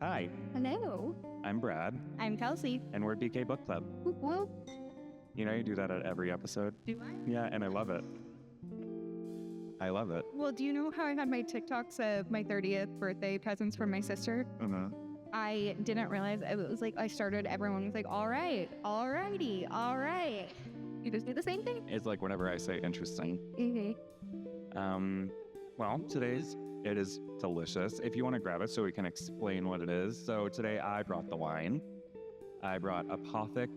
Hi, Hello, I'm Brad, I'm Kelsey. and we're BK Book Club. Whoop, whoop. You know, you do that at every episode. Do I? Yeah, and I love it. I love it. Well, do you know how I had my TikToks of my 30th birthday presents from my sister? Uh-huh. I didn't realize it was like everyone was like, all right, all righty, all right. You just do the same thing? It's like whenever I say interesting. Mm-hmm. Well, it is delicious. If you want to grab it so we can explain what it is. So today I brought the wine. I brought Apothic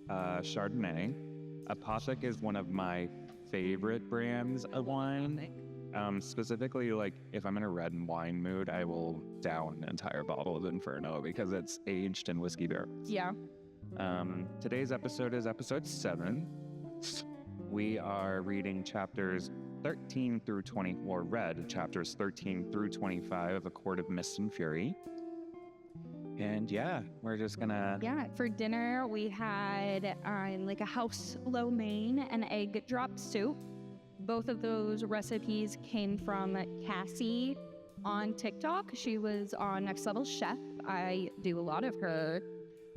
Chardonnay. Apothic is one of my favorite brands of wine. Specifically, like if I'm in a red wine mood, I will down an entire bottle of Inferno because it's aged in whiskey barrels. Yeah. Today's episode is episode 7. We are reading chapters 13 through 24, read chapters 13 through 25 of A Court of Mist and Fury. And yeah, we're just gonna... Yeah, for dinner we had like a house lo mein and egg drop soup. Both of those recipes came from Cassie on TikTok. She was on Next Level Chef. I do a lot of her.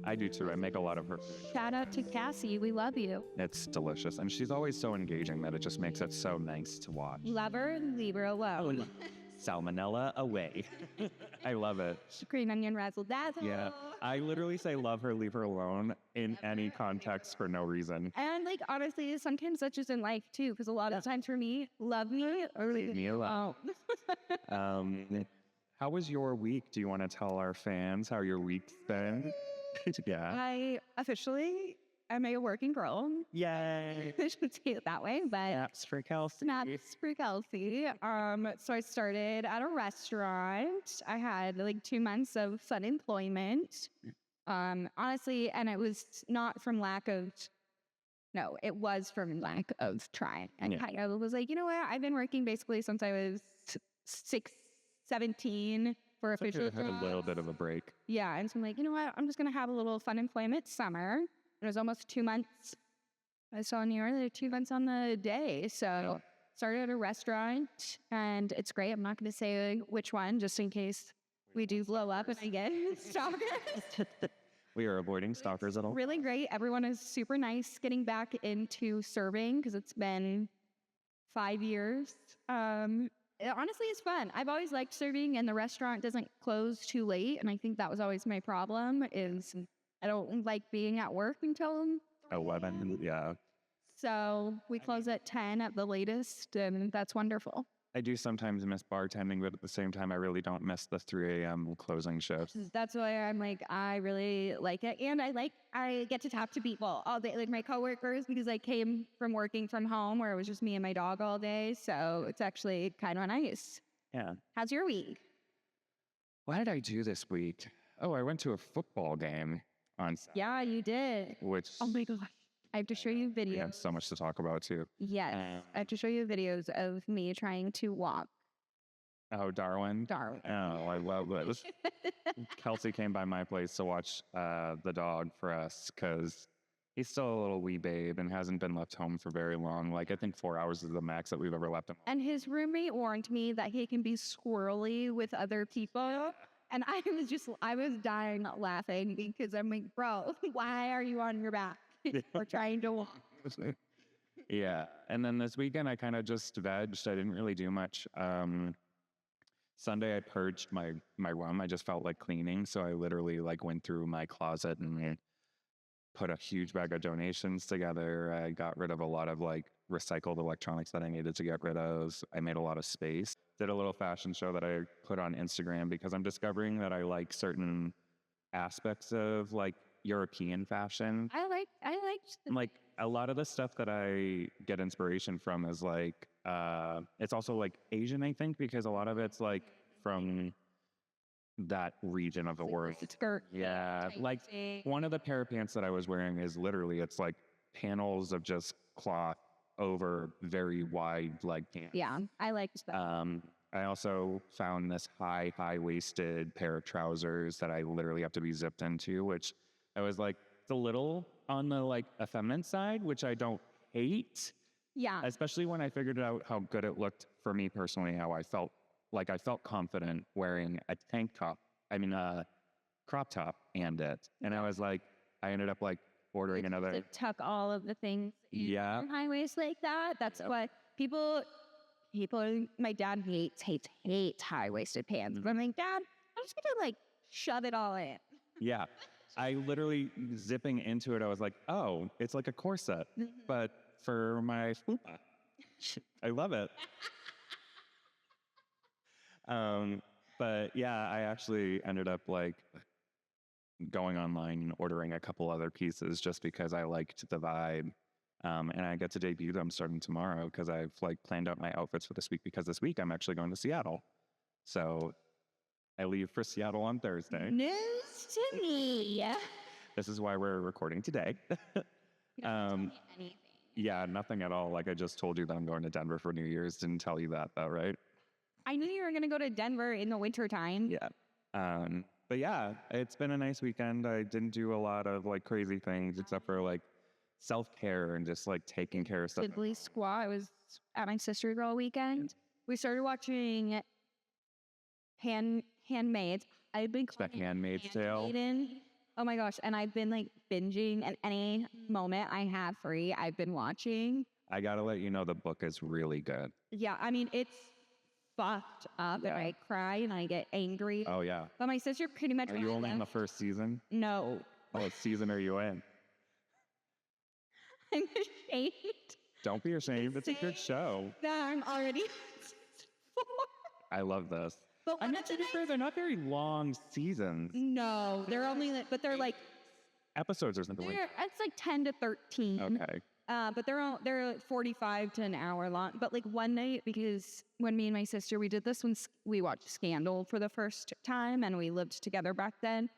I do too. I make a lot of her. Shout out to Cassie. We love you. It's delicious. And she's always so engaging that it just makes it so nice to watch. Love her, leave her alone. Salmonella away. I love it. Green onion razzle dazzle. Yeah. I literally say love her, leave her alone in any context for no reason. And like, honestly, sometimes that's just in life too. Because a lot of times for me, love me or leave me alone. How was your week? Do you want to tell our fans how your week's been? Yeah. I officially am a working girl. Yay. I should say it that way, but Snaps for Kelsey. snaps for Kelsey. So I started at a restaurant. I had like 2 months of fun employment. Honestly, and it was not from it was from lack of trying. I kind of was like, you know what? I've been working basically since I was 17 for official Had a little bit of a break. Yeah, and so I'm like, you know what? I'm just going to have a little fun employment summer. And it was almost 2 months. I saw in New York, there 2 months on the day. So started at a restaurant, and it's great. I'm not going to say which one, just in case we do blow up and I get stalkers. We are avoiding stalkers at all. Really great. Everyone is super nice getting back into serving because it's been 5 years. Honestly, it's fun. I've always liked serving, and the restaurant doesn't close too late. And I think that was always my problem is I don't like being at work until 11, yeah. So we close at 10 at the latest, and that's wonderful. I do sometimes miss bartending, but at the same time, I really don't miss the 3 a.m. closing shifts. That's why I'm like, I really like it. And I get to talk to people all day, like my coworkers, because I came from working from home where it was just me and my dog all day. So it's actually kind of nice. Yeah. How's your week? What did I do this week? Oh, I went to a football game on Saturday. Yeah, you did. Which... Oh my gosh. I have to show you videos. We have so much to talk about, too. Yes. I have to show you videos of me trying to walk. Oh, Darwin? Darwin. Oh, I love this. Kelsey came by my place to watch the dog for us because he's still a little wee babe and hasn't been left home for very long. Like, I think 4 hours is the max that we've ever left him. And his roommate warned me that he can be squirrely with other people. And I was dying laughing because I'm like, bro, why are you on your back? We're trying to walk. Yeah. And then this weekend, I kind of just vegged. I didn't really do much. Sunday, I purged my room. I just felt like cleaning. So I literally went through my closet and put a huge bag of donations together. I got rid of a lot of recycled electronics that I needed to get rid of. I made a lot of space. Did a little fashion show that I put on Instagram because I'm discovering that I like certain aspects of European fashion. I like a lot of the stuff that I get inspiration from is it's also Asian, I think, because a lot of it's from that region of the world. Skirt. Yeah. One of the pair of pants that I was wearing is literally, it's panels of just cloth over very wide pants. Yeah, I liked that. I also found this high-waisted pair of trousers that I literally have to be zipped into, which I was it's a little on the effeminate side, which I don't hate. Yeah. Especially when I figured out how good it looked for me personally, how I felt I felt confident wearing a tank top. I mean, crop top and it. And I was like, I ended up like ordering another. To tuck all of the things in Yeah. high waist like that. That's what people, my dad hates high-waisted pants. But I'm like, Dad, I'm just gonna like shove it all in. Yeah. I literally zipping into it, I was like, oh, it's like a corset, but for my fupa. I love it. But yeah, I actually ended up like going online and ordering a couple other pieces just because I liked the vibe. And I get to debut them starting tomorrow because I've like planned out my outfits for this week because this week I'm actually going to Seattle. So I leave for Seattle on Thursday. News to me. This is why we're recording today. You don't tell me anything. Yeah, nothing at all. Like I just told you that I'm going to Denver for New Year's. Didn't tell you that though, right? I knew you were gonna go to Denver in the wintertime. Yeah. But yeah, it's been a nice weekend. I didn't do a lot of like crazy things except for like self-care and just like taking care of stuff. Diddly squat. I was at my sister's all weekend. We started watching Handmaids. I've been The Handmaid's Tale. Handmaiden. Oh my gosh. And I've been like binging at any moment I have free. I've been watching. I gotta let you know the book is really good. Yeah, I mean, it's fucked up. Yeah. I cry and I get angry. Oh yeah. But my sister pretty much Are you only in the left. first season? No. What season are you in? I'm ashamed Don't be ashamed. It's a good show. that I'm already I love this. But I mean, to be fair, they're not very long seasons. no, they're only like, but they're like, Episodes or something like it's like 10 to 13. Okay. But they're 45 to an hour long. But like one night, because when me and my sister, we did this when we watched Scandal for the first time and we lived together back then.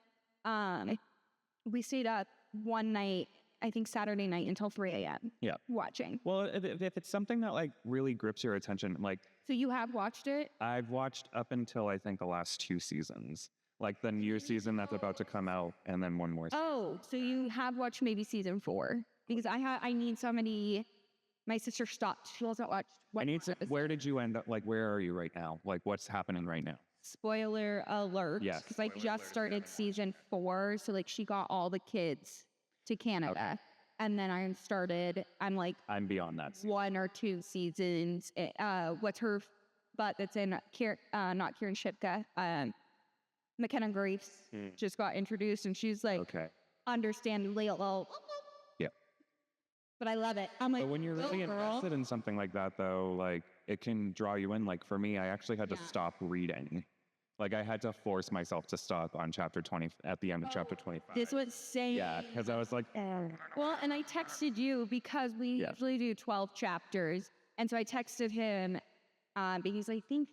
We stayed up one night, I think Saturday night until 3 a.m. Yeah. watching. Well, if it's something that like really grips your attention, like So you have watched it? I've watched up until I think the last 2 seasons, like the new season that's about to come out, and then one more. Oh, so you have watched maybe season 4? Because I need somebody. My sister stopped. She hasn't watched. I need to. Where did you end up? Like, where are you right now? Like, what's happening right now? Spoiler alert. Yes, Because I spoiler just alert, started season 4, so like she got all the kids to Canada, Okay. and then I'm like I'm beyond that. 1 or 2 seasons. What's her butt that's in not Kieran Shipka, McKenna Grace just got introduced, and she's like Okay. understandably a little. Yeah. But I love it. I'm like, But when you're "Go, really girl." invested in something like that, though, like it can draw you in. Like for me, I actually had to Yeah. stop reading. Like I had to force myself to stop on chapter 20 at the end of chapter 25. This was saying. Yeah, because I was like, Well, and I texted you because we Yeah. usually do 12 chapters. And so I texted him because I think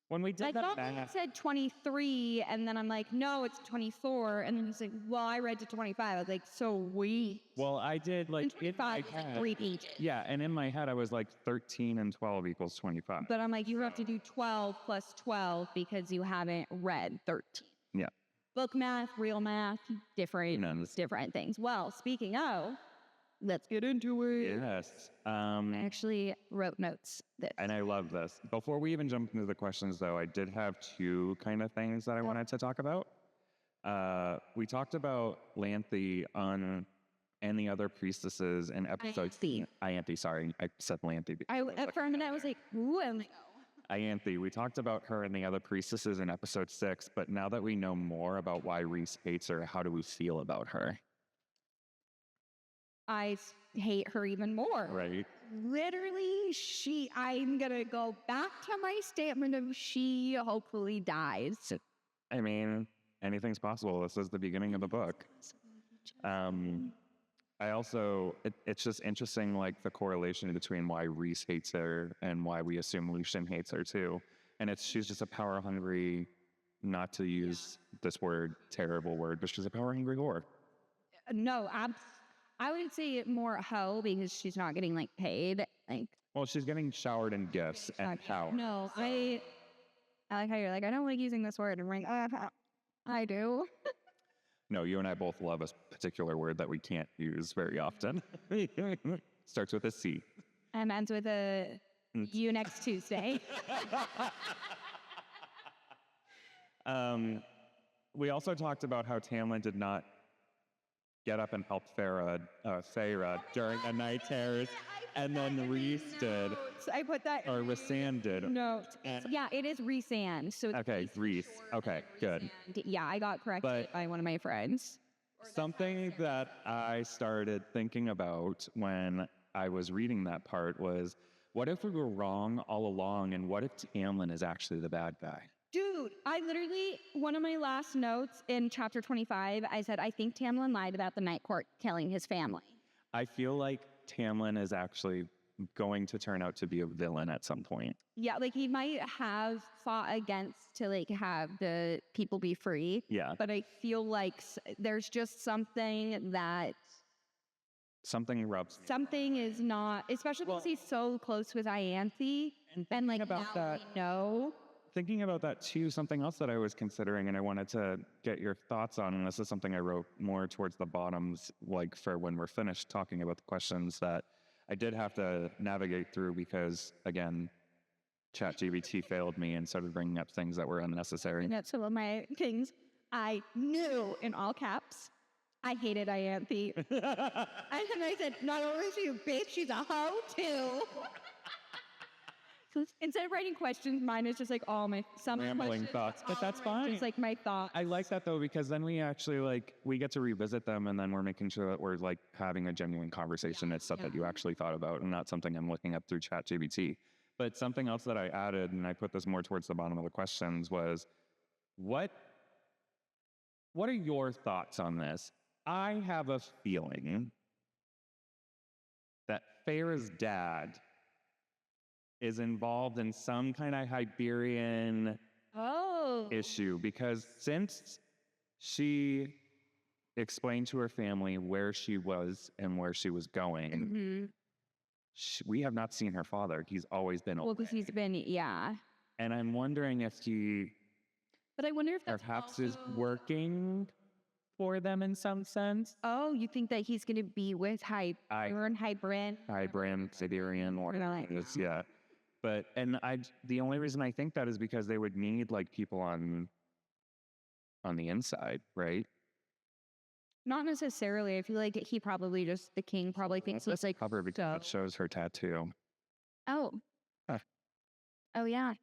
when we did I that thought he math, said 23. And then I'm like, no, it's 24. And then he's like, well, I read to 25. I was like, so we. well, I did And like in my 25 is like head. 3 pages. Yeah, and in my head, I was like 13 and 12 equals 25. But I'm like, you have to do 12 plus 12 because you haven't read 13. Yeah. Book math, real math, different things. Well, speaking of, let's get into it. Yes. I actually wrote notes. And I love this. Before we even jump into the questions, though, I did have 2 kind of things that I wanted to talk about. We talked about Lanthe and the other priestesses in episode... Ianthe, sorry. I said Lanthe. For a minute, I was like, ooh, I'm like, Ianthe. We talked about her and the other priestesses in episode 6, but now that we know more about why Rhys hates her, how do we feel about her? I hate her even more. Right? Literally, I'm going to go back to my statement of she hopefully dies. I mean, anything's possible. This is the beginning of the book. I also, it's just interesting, like the correlation between why Rhys hates her and why we assume Lucien hates her too. And she's just a power-hungry, not to use this word, terrible word, but she's a power-hungry whore. No, I would say more hoe because she's not getting like paid. Like, Well, she's getting showered in gifts and power. no, I like how you're like, I don't like using this word. I'm like, I do. No, you and I both love a particular word that we can't use very often. Starts with a C. And ends with a you next Tuesday. we also talked about how Tamlin did not get up and help Feyre during the night terrors, and then Rhys did, I put that or Rhysand did. no. Yeah, it is Rhysand. So it's Okay, Rhys. Okay, good. yeah, I got corrected But- by one of my friends. Something that I started thinking about when I was reading that part was, what if we were wrong all along, and what if Tamlin is actually the bad guy? Dude, I literally, one of my last notes in chapter 25, I said, I think Tamlin lied about the Night Court killing his family. I feel like Tamlin is actually going to turn out to be a villain at some point. Yeah, like he might have fought against to like have the people be free. Yeah. But I feel like there's just something that Something rubs. something is not, especially because he's so close with Ianthe. And like about now that- we know. Thinking about that too, something else that I was considering and I wanted to get your thoughts on, and this is something I wrote more towards the bottoms, like for when we're finished talking about the questions that I did have to navigate through because, again, ChatGPT failed me and started bringing up things that were unnecessary. And that's some of my things. I knew in all caps. I hated Ianthe. And then I said, not only is she a bitch, she's a hoe too. So instead of writing questions, mine is just like all my some Rambling questions, thoughts, but that's fine. Just like my thoughts. I like that though, because then we actually we get to revisit them, and then we're making sure that we're like having a genuine conversation. It's stuff that you actually thought about and not something I'm looking up through ChatGPT. But something else that I added, and I put this more towards the bottom of the questions, was what are your thoughts on this? I have a feeling that Feyre's dad is involved in some kind of Iberian issue, because since she explained to her family where she was and where she was going, we have not seen her father. He's always been away. Well, because he's been, yeah. And I'm wondering if he But I wonder if that's perhaps also... is working for them in some sense. Oh, you think that he's going to be with Hybern, Siberian, or Like- yeah. But the only reason I think that is because they would need like people on the inside, right? Not necessarily. I feel like he probably just, the king probably thinks it's like, Cover because it shows her tattoo. oh. Huh. Oh, yeah.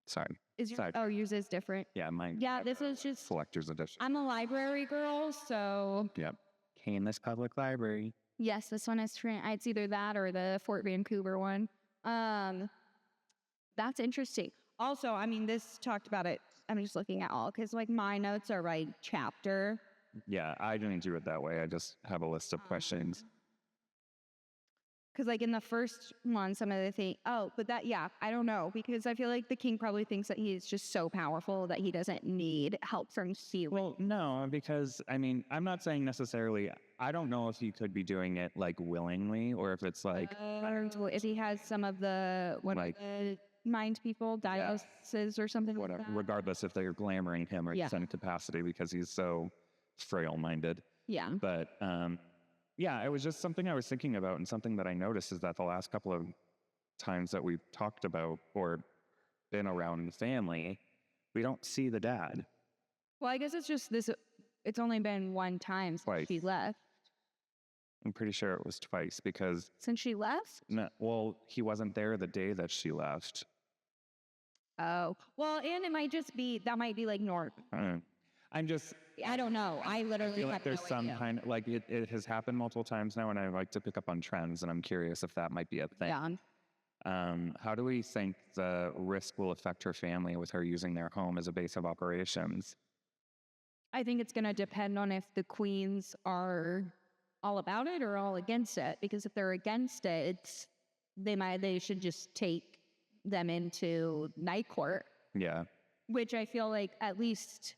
Sorry. Is your, Side. oh, yours is different. Yeah, mine. Yeah, this is just, Selector's edition. I'm a library girl, so Yep. Canis Public Library. yes, this one is, it's either that or the Fort Vancouver one. That's interesting. Also, I mean, this talked about it. I'm just looking at all, because like my notes are by chapter. Yeah, I didn't do it that way. I just have a list of questions. Because like in the first one, some of the things, but that, yeah, I don't know, because I feel like the king probably thinks that he's just so powerful that he doesn't need help from Sealy. Well, no, because I mean, I'm not saying necessarily, I don't know if he could be doing it like willingly, or if it's like, if he has some of the, mind people, diagnosis or something whatever, like that. regardless if they're glamoring him or Yeah. some capacity because he's so frail-minded. Yeah. But yeah, it was just something I was thinking about, and something that I noticed is that the last couple of times that we've talked about or been around the family, we don't see the dad. Well, I guess it's just this, it's only been one time since Twice. she left. I'm pretty sure it was twice because, Since she left? no, well, he wasn't there the day that she left. Oh. Well, and it might just be, that might be like normal. I'm just, I don't know. I literally feel have like there's no some idea. kind of, like it has happened multiple times now, and I like to pick up on trends, and I'm curious if that might be a thing. Yeah. How do we think the risk will affect her family with her using their home as a base of operations? I think it's going to depend on if the queens are all about it or all against it. Because if they're against it, they should just take them into night court, Yeah. which I feel like at least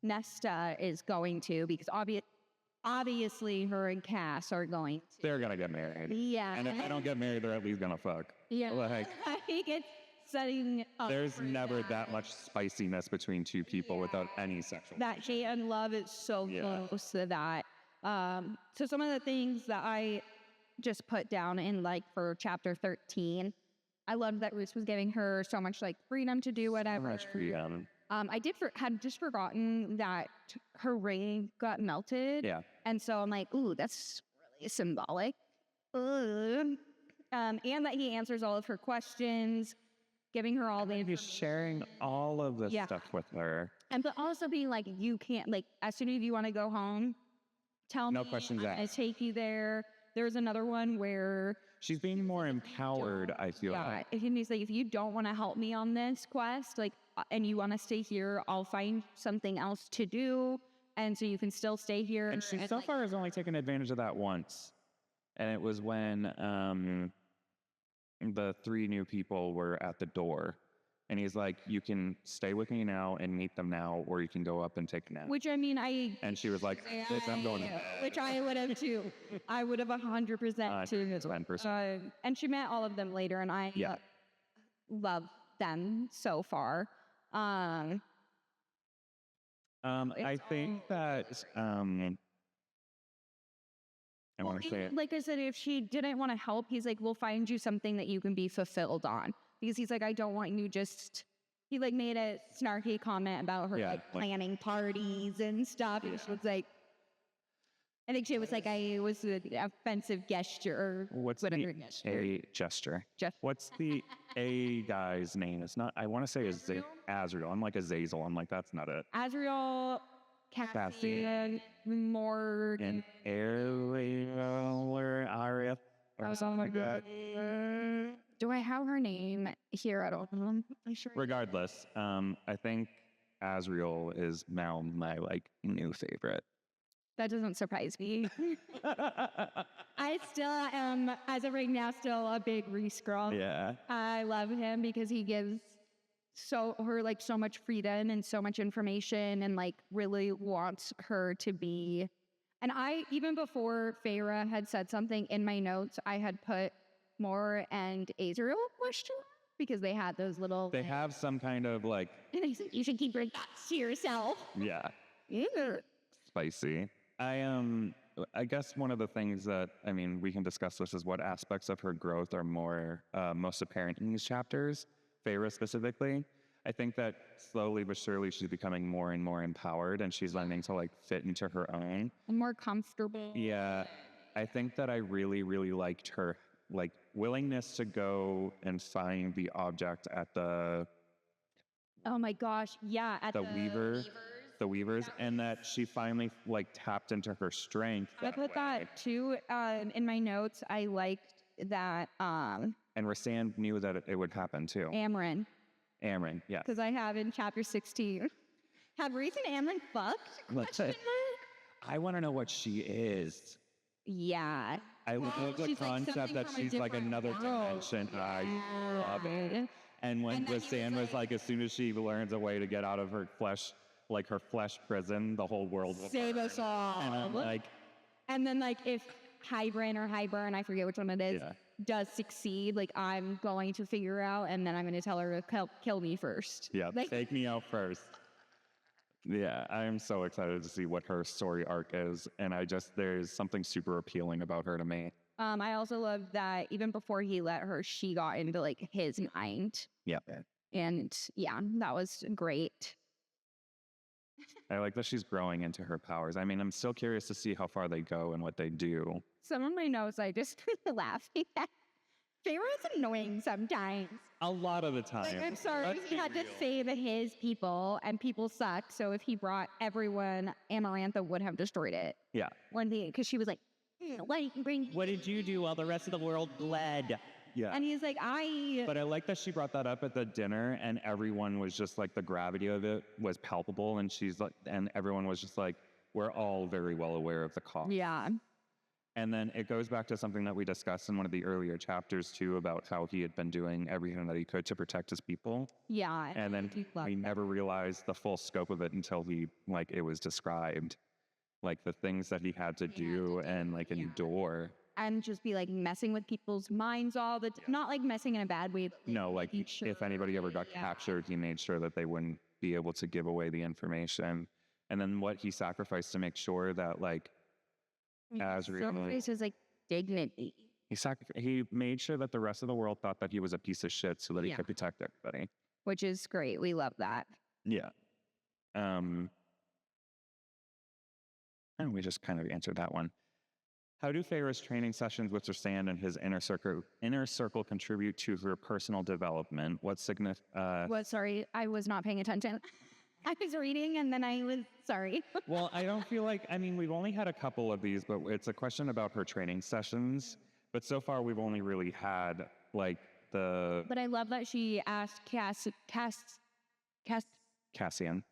Nesta is going to, because obviously her and Cass are going to. They're going to get married. Yeah. And if they don't get married, they're at least going to fuck. Yeah. Like, I think it's setting up. there's for never that much spiciness between two people without any sexual. That hate and love is so Yeah. close to that. So some of the things that I just put down in like for chapter 13, I loved that Ruth was giving her so much like freedom to do whatever. Much freedom. Had just forgotten that her ring got melted. Yeah. And so I'm like, ooh, that's really symbolic. And that he answers all of her questions, giving her all the He's information. sharing all of this Yeah. stuff with her. And but also being like, you can't, like, as soon as you want to go home, tell No me. questions I asked. take you there. There's another one where She's being more empowered, I feel like. and he's like, if you don't want to help me on this quest, like, and you want to stay here, I'll find something else to do, and so you can still stay here. And she so far has only taken advantage of that once. And it was when the 3 new people were at the door. And he's like, you can stay with me now and meet them now, or you can go up and take a nap. Which, I mean, And she was like, "Bitch, I'm going to bed." which I would have too. I would have 100% too. 10%. And she met all of them later, and I Yeah. love them so far. I think that I want to say it. Like I said, if she didn't want to help, he's like, we'll find you something that you can be fulfilled on. Because he's like, I don't want you just... He like made a snarky comment about her like planning parties and stuff. And she was like... I think she was like, I was an offensive gesture. What's whatever the gesture. A gesture? Jeff. What's the A guy's name? It's not, I want to say is Azrael. I'm like Azazel. I'm like, that's not it. Azrael, Cassian, Morgan. And Ariel or Ariel or something like that. Do I have her name here at all? I'm sure. Regardless, I think Azrael is now my like new favorite. That doesn't surprise me. I still am, as of right now, still a big Reese girl. Yeah. I love him because he gives her like so much freedom and so much information, and like really wants her to be. And I, even before Feyre had said something in my notes, I had put Mor and Azrael question mark, because they had those little. They have some kind of like. And I said, you should keep your thoughts to yourself. Yeah. Yeah. Spicy. I guess one of the things that, I mean, we can discuss this is what aspects of her growth are most apparent in these chapters, Feyre specifically. I think that slowly but surely she's becoming more and more empowered, and she's learning to like fit into her own. And more comfortable. Yeah. I think that I really, really liked her like willingness to go and find the object at the Oh my gosh, yeah. At the weavers, and that she finally like tapped into her strength. I put that too in my notes. I liked that And Rhysand knew that it would happen too. Amryn, yeah. because I have in chapter 16. Have Rhys and Amryn fucked? I want to know what she is. Yeah. I love the She's like concept something that from a she's like different another world. dimension. I love it. And when Rhysand was like, as soon as she learns a way to get out of her flesh, like her flesh prison, the whole world will Save us all. And I'm like, And then like if Hybern, I forget which one it is, does succeed, like I'm going to figure out, and then I'm going to tell her to kill me first. yeah, Like, take me out first. Yeah, I am so excited to see what her story arc is, and there's something super appealing about her to me. I also love that even before he let her, she got into like his mind. Yeah. And yeah, that was great. I like that she's growing into her powers. I mean, I'm still curious to see how far they go and what they do. Some of my notes, I just laughing at. Feyre's annoying sometimes. A lot of the time. Like, I'm sorry, he had to save his people, and people suck. So if he brought everyone, Amarantha would have destroyed it. Yeah. One day, because she was like, What did you do while the rest of the world bled? Yeah. And he's like, But I like that she brought that up at the dinner, and everyone was just like, the gravity of it was palpable, and she's like, and everyone was just like, we're all very well aware of the cost. Yeah. And then it goes back to something that we discussed in one of the earlier chapters too, about how he had been doing everything that he could to protect his people. Yeah. And then we never realized the full scope of it until it was described, like the things that he had to do and like endure. And just be like messing with people's minds all the time. Not like messing in a bad way. No, like if anybody ever got captured, he made sure that they wouldn't be able to give away the information. And then what he sacrificed to make sure that like Azrael, Sacrifice is like dignity. he made sure that the rest of the world thought that he was a piece of shit so that he could protect everybody. Which is great. We love that. Yeah. And we just kind of answered that one. How do Feyre's training sessions with Sand and his inner circle contribute to her personal development? What Sorry, I was not paying attention. I was reading and then I was sorry. Well, I don't feel like, I mean, we've only had a couple of these, but it's a question about her training sessions. But so far, we've only really had like But I love that she asked Cassian. Cassian.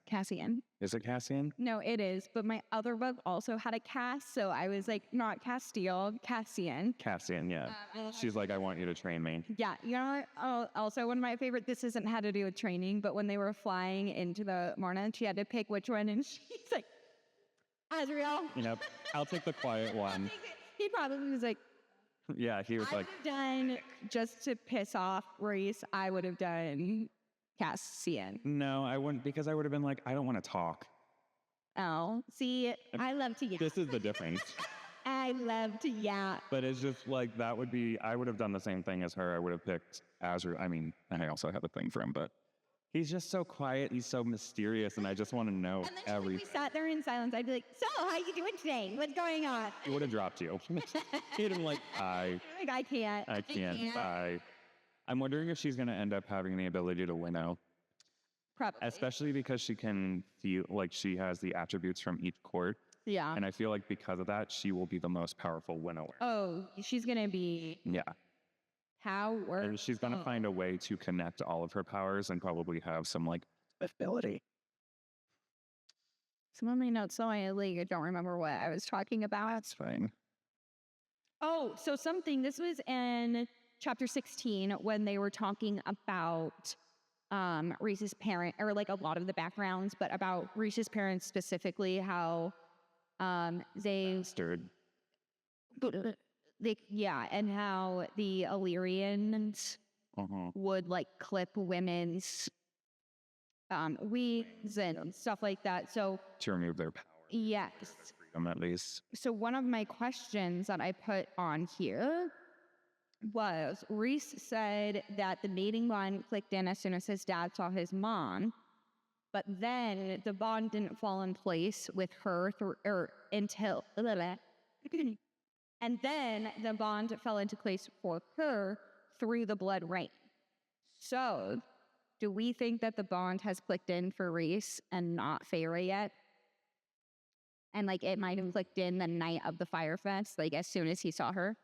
Is it Cassian? No, it is. But my other book also had a Cass, so I was like, not Castile, Cassian. Cassian, yeah. She's like, I want you to train me. Yeah, you know what? Oh, also, one of my favorite, this isn't had to do with training, but when they were flying into the Marna, she had to pick which one, and she's like, Azriel. You know, I'll take the quiet one. He probably was like, yeah, he was like, done just to piss off Reese, I would have done Cassian. No, I wouldn't, because I would have been like, I don't want to talk. Oh, see, I love to yap. This is the difference. I love to yap. But it's just like, that would be, I would have done the same thing as her. I would have picked Azriel. I mean, and I also have a thing for him, but he's just so quiet. He's so mysterious, and I just want to know everything. We sat there in silence. I'd be like, so, how you doing today? What's going on? He would have dropped you. He'd have been like, I can't. I can't. Bye. I'm wondering if she's going to end up having the ability to winnow. Probably. Especially because she can feel like she has the attributes from each court. Yeah. And I feel like because of that, she will be the most powerful winnower. Oh, she's going to be... Yeah. Power. And she's going to find a way to connect all of her powers and probably have some, like, ability. Some of my notes, so I don't remember what I was talking about. That's fine. Oh, so this was in chapter 16 when they were talking about Reese's parent, or like a lot of the backgrounds, but about Reese's parents specifically, how they... Stirred. And how the Illyrians would like clip women's wigs and stuff like that. So to remove their power. Yes. Their freedom, at least. So one of my questions that I put on here was, Reese said that the mating bond clicked in as soon as his dad saw his mom, but then the bond didn't fall in place with her until... And then the bond fell into place for her through the blood rain. So, do we think that the bond has clicked in for Reese and not Feyre yet? And like it might have clicked in the night of the Fire Fest, like as soon as he saw her?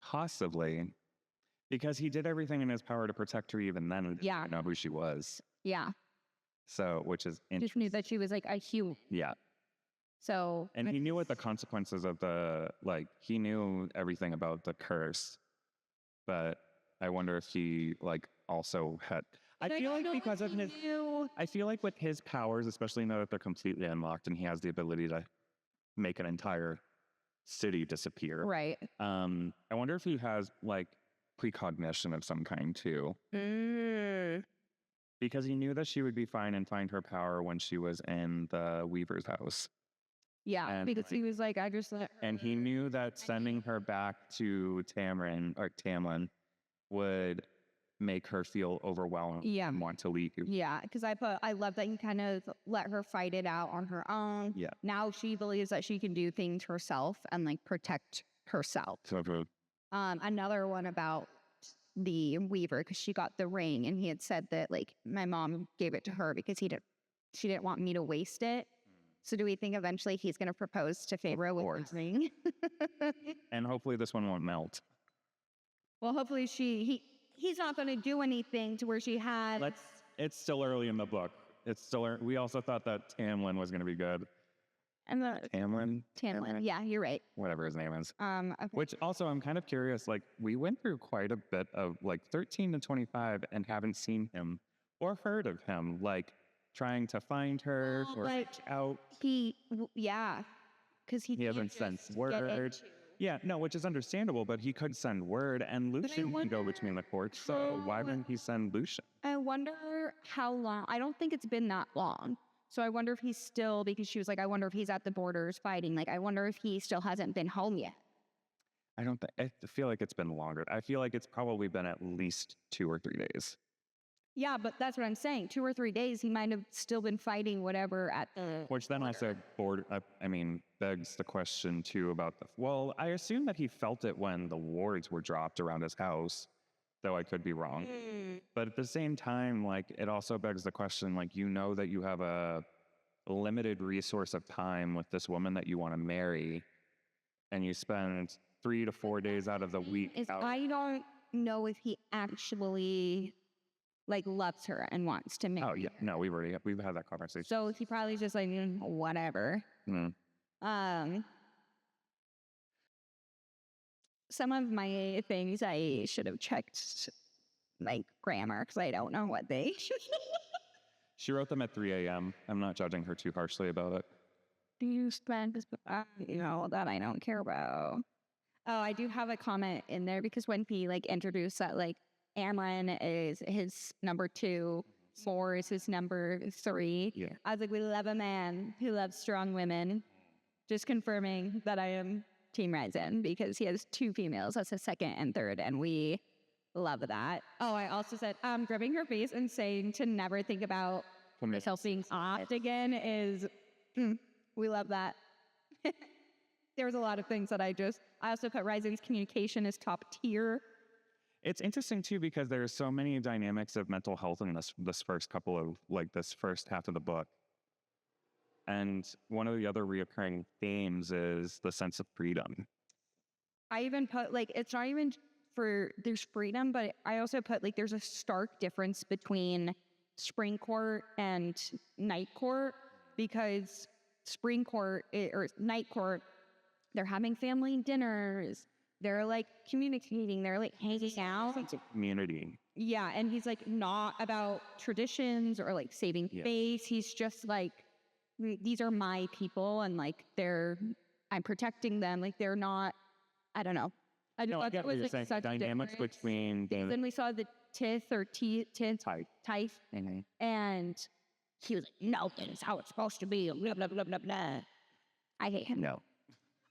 Possibly. Because he did everything in his power to protect her even then and didn't know who she was. Yeah. So, which is interesting. Just knew that she was like a human. Yeah. So, and he knew what the consequences of he knew everything about the curse, but I wonder if he also had, I feel like with his powers, especially now that they're completely unlocked and he has the ability to make an entire city disappear. Right. I wonder if he has precognition of some kind too. Because he knew that she would be fine and find her power when she was in the Weaver's house. Yeah, and because he was like, I just let her... And he knew that sending her back to Tamlin would make her feel overwhelmed and want to leave. Yeah, because I love that he kind of let her fight it out on her own. Yeah. Now she believes that she can do things herself and protect herself. So good. Another one about the Weaver, because she got the ring and he had said that my mom gave it to her because she didn't want me to waste it. So do we think eventually he's going to propose to Feyre with his ring? And hopefully this one won't melt. Well, hopefully he's not going to do anything to where she had... It's still early in the book. We also thought that Tamlin was going to be good. And Tamlin, yeah, you're right. Whatever his name is. Okay. Which also, I'm kind of curious, we went through quite a bit of 13 to 25 and haven't seen him or heard of him, trying to find her or reach out. Because he hasn't sent word. Yeah, no, which is understandable, but he could send word, and Lucian can go between the courts, so why wouldn't he send Lucian? I wonder how long. I don't think it's been that long. So I wonder if he's still, because she was like, I wonder if he's at the borders fighting. I wonder if he still hasn't been home yet. I feel like it's been longer. I feel like it's probably been at least 2 or 3 days. Yeah, but that's what I'm saying. 2 or 3 days, he might have still been fighting whatever at the... Which then also begs the question too about well, I assume that he felt it when the wards were dropped around his house, though I could be wrong. But at the same time, like, it also begs the question, like, you know that you have a limited resource of time with this woman that you want to marry, and you spend 3 to 4 days out of the week out. I don't know if he actually like loves her and wants to marry. Oh yeah, no, we've had that conversation. So he probably just like whatever. Some of my things I should have checked, like grammar, because I don't know what they. She wrote them at 3 a.m. I'm not judging her too harshly about it. Do you spend that I don't care about? Oh, I do have a comment in there because when he like introduced that like Amran is his number 2, 4 is his number 3. Yeah. I was like, we love a man who loves strong women. Just confirming that I am Team Ryzen because he has 2 females. That's his second and third, and we love that. Oh, I also said grabbing her face and saying to never think about myself being off again is we love that. There's a lot of things that I also put Ryzen's communication as top tier. It's interesting too because there's so many dynamics of mental health in this first couple of this first half of the book. And one of the other reoccurring themes is the sense of freedom. I even put like it's not even there's freedom, but I also put like there's a stark difference between Spring Court and Night Court because Spring Court or Night Court, they're having family dinners. They're like communicating, they're like hanging out. Sense of community. Yeah, and he's like not about traditions or like saving face. He's just like, these are my people and like I'm protecting them. Like they're not, I don't know. I get what you're saying. Dynamics between... Then we saw the Tith. And he was like, no, that is how it's supposed to be. Blah, blah, blah, blah, blah. I hate him. No.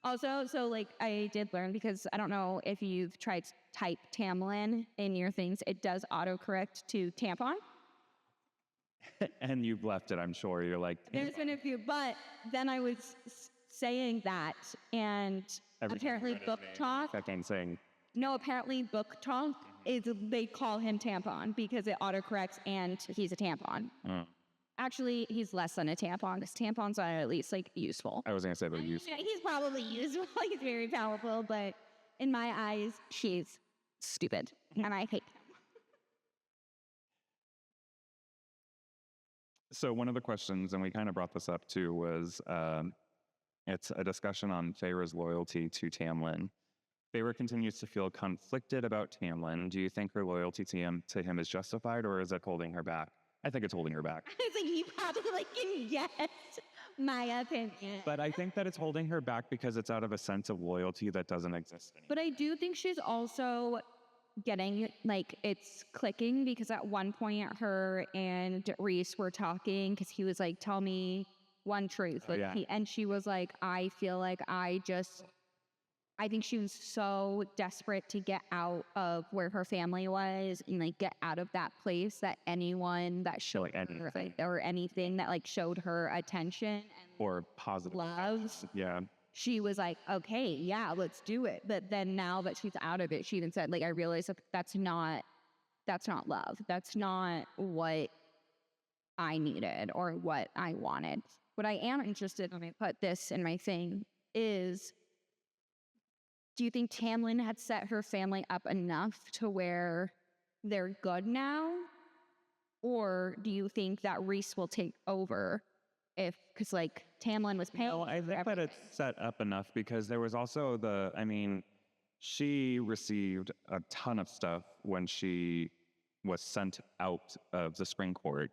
Also, so like I did learn because I don't know if you've tried to type Tamlin in your things, it does autocorrect to tampon. And you've left it, I'm sure. You're like... There's been a few, but then I was saying that and apparently Book Talk... apparently Book Talk is, they call him tampon because it autocorrects and he's a tampon. Actually, he's less than a tampon because tampons are at least like useful. I was going to say they're useful. He's probably useful. He's very powerful, but in my eyes, she's stupid, and I hate him. So one of the questions, and we kind of brought this up too, was it's a discussion on Feyre's loyalty to Tamlin. Feyre continues to feel conflicted about Tamlin. Do you think her loyalty to him is justified, or is it holding her back? I think it's holding her back. I think you probably can guess my opinion. But I think that it's holding her back because it's out of a sense of loyalty that doesn't exist anymore. But I do think she's also getting, like, it's clicking because at one point her and Reese were talking because he was like, tell me one truth. And she was like, I feel like I think she was so desperate to get out of where her family was and like get out of that place that anyone that showed her or anything that like showed her attention and or positive love. Yeah. She was like, okay, yeah, let's do it. But then now that she's out of it, she even said, like, I realized that that's not love. That's not what I needed or what I wanted. What I am interested in, when I put this in my thing, is do you think Tamlin had set her family up enough to where they're good now? Or do you think that Reese will take over because like Tamlin was paying? No, I think that it's set up enough because there was also she received a ton of stuff when she was sent out of the Spring Court,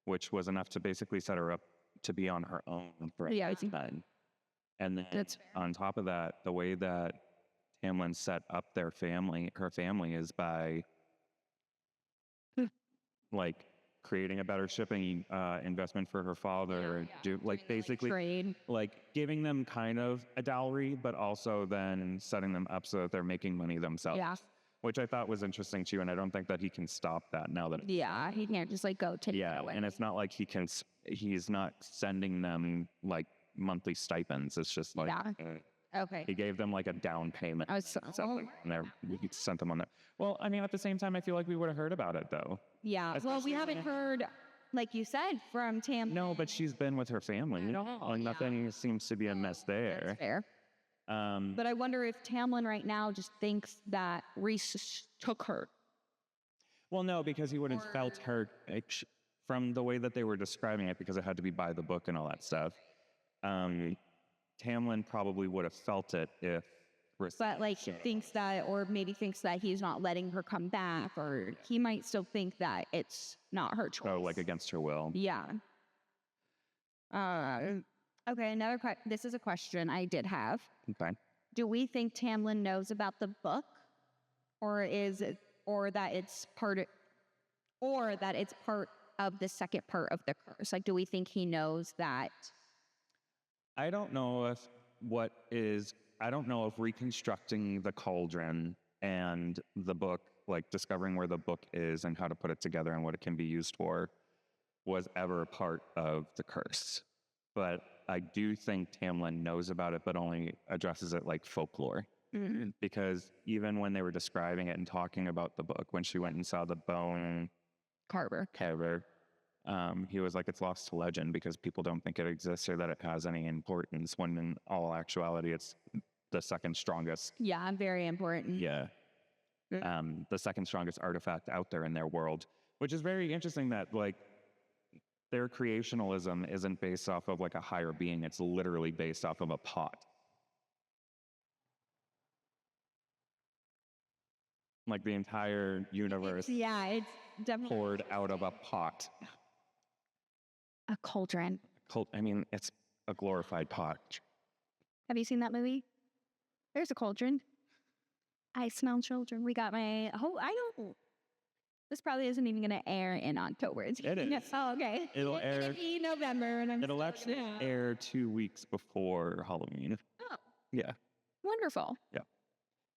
which was enough to basically set her up to be on her own for a time. And then on top of that, the way that Tamlin set up her family is by like creating a better shipping investment for her father, basically trade, like giving them kind of a dowry, but also then setting them up so that they're making money themselves. Yeah. which I thought was interesting too. And I don't think that he can stop that now that. Yeah, he can't just like go take it Yeah, away. and it's not like he's not sending them like monthly stipends. It's just like Okay. he gave them like a down payment. I was so, Something on there. He sent them on there. Well, I mean, at the same time, I feel like we would have heard about it though. yeah. Well, we haven't heard, like you said, from Tam. No, but she's been with her family. Like nothing seems to be a mess there. That's fair. But I wonder if Tamlin right now just thinks that Reese took her. Well, no, because he would have felt hurt from the way that they were describing it, because it had to be by the book and all that stuff. Tamlin probably would have felt it if. But like thinks that, or maybe thinks that he's not letting her come back, or he might still think that it's not her choice. Oh, like against her will. Yeah. Okay, another question. This is a question I did have. Okay. Do we think Tamlin knows about the book, or that it's part of the second part of the curse? Like, do we think he knows that? I don't know if reconstructing the cauldron and the book, like discovering where the book is and how to put it together and what it can be used for, was ever a part of the curse. But I do think Tamlin knows about it, but only addresses it like folklore. Mm-hmm. Because even when they were describing it and talking about the book, when she went and saw the bone carver, he was like, it's lost to legend because people don't think it exists or that it has any importance, when in all actuality, it's the second strongest. Yeah, very important. Yeah. The second strongest artifact out there in their world, which is very interesting that like their creationalism isn't based off of like a higher being. It's literally based off of a pot. Like the entire universe it's definitely poured out of a pot. A cauldron. I mean, it's a glorified pot. Have you seen that movie? There's a cauldron. I smell children. We got I don't. This probably isn't even going to air in October. It is. Oh, okay. It'll air in November, and it'll actually air 2 weeks before Halloween. Oh. Yeah. Wonderful. Yeah.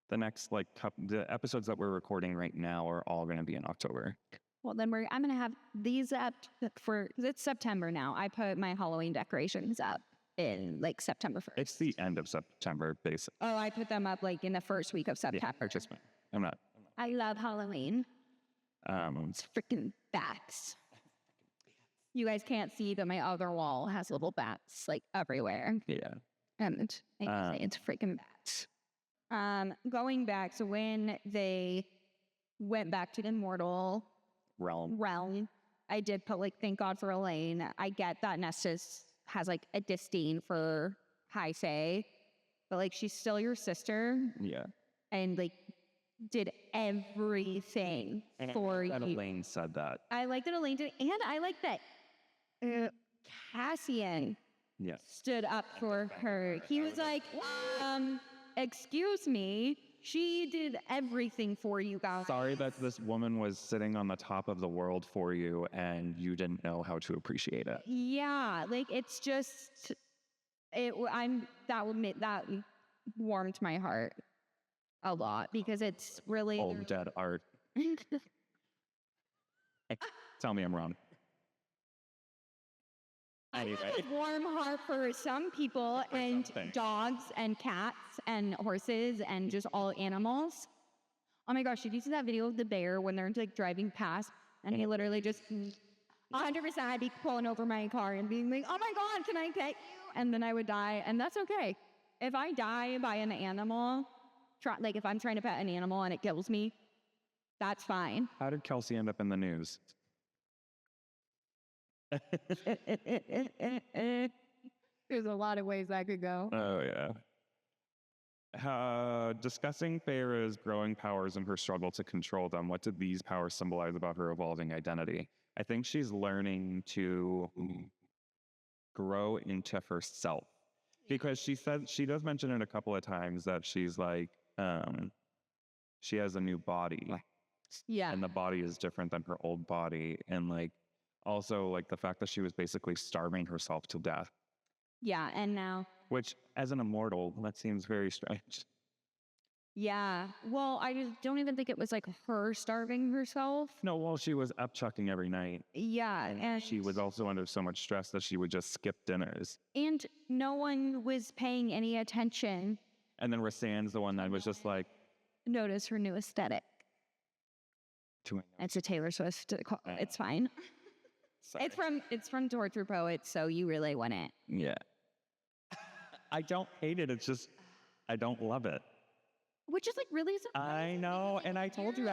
The next the episodes that we're recording right now are all going to be in October. Well, then I'm going to have these up because it's September now. I put my Halloween decorations up in like September 1st. It's the end of September, basically. Oh, I put them up like in the first week of September. Yeah, just me. I'm not. I love Halloween. It's freaking bats. You guys can't see, but my other wall has little bats like everywhere. Yeah. And it's freaking bats. Going back, so when they went back to the immortal realm, I did put like, thank God for Elaine. I get that Nessus has like a disdain for High Fae, but like she's still your sister. Yeah. And like did everything for you. Elaine said that. I like that Elaine did, and I like that Cassian stood up for her. He was like, excuse me, she did everything for you guys. Sorry that this woman was sitting on the top of the world for you and you didn't know how to appreciate it. Yeah, like it's just, that warmed my heart a lot because it's really old dead art. Tell me I'm wrong. Anyway. Warm heart for some people and dogs and cats and horses and just all animals. Oh my gosh, did you see that video of the bear when they're like driving past and he literally just 100% I'd be pulling over my car and being like, oh my God, can I pet you? And then I would die, and that's okay. If I die by an animal, like if I'm trying to pet an animal and it kills me, that's fine. How did Kelsey end up in the news? There's a lot of ways that could go. Oh, yeah. Discussing Feyre's growing powers and her struggle to control them, what did these powers symbolize about her evolving identity? I think she's learning to grow into herself. Because she does mention it a couple of times that she's like, she has a new body. Yeah. And the body is different than her old body. And like, also like the fact that she was basically starving herself to death. Yeah, and now. Which, as an immortal, that seems very strange. Yeah. Well, I just don't even think it was like her starving herself. No, well, she was up chucking every night. Yeah. And She was also under so much stress that she would just skip dinners. and no one was paying any attention. And then Rasanne's the one that was just like, Notice her new aesthetic. doing It's a Taylor Swift. It's fine. sorry. It's from Torture Poets, so you really want it. Yeah. I don't hate it. It's just, I don't love it. Which is like really I know. And I told you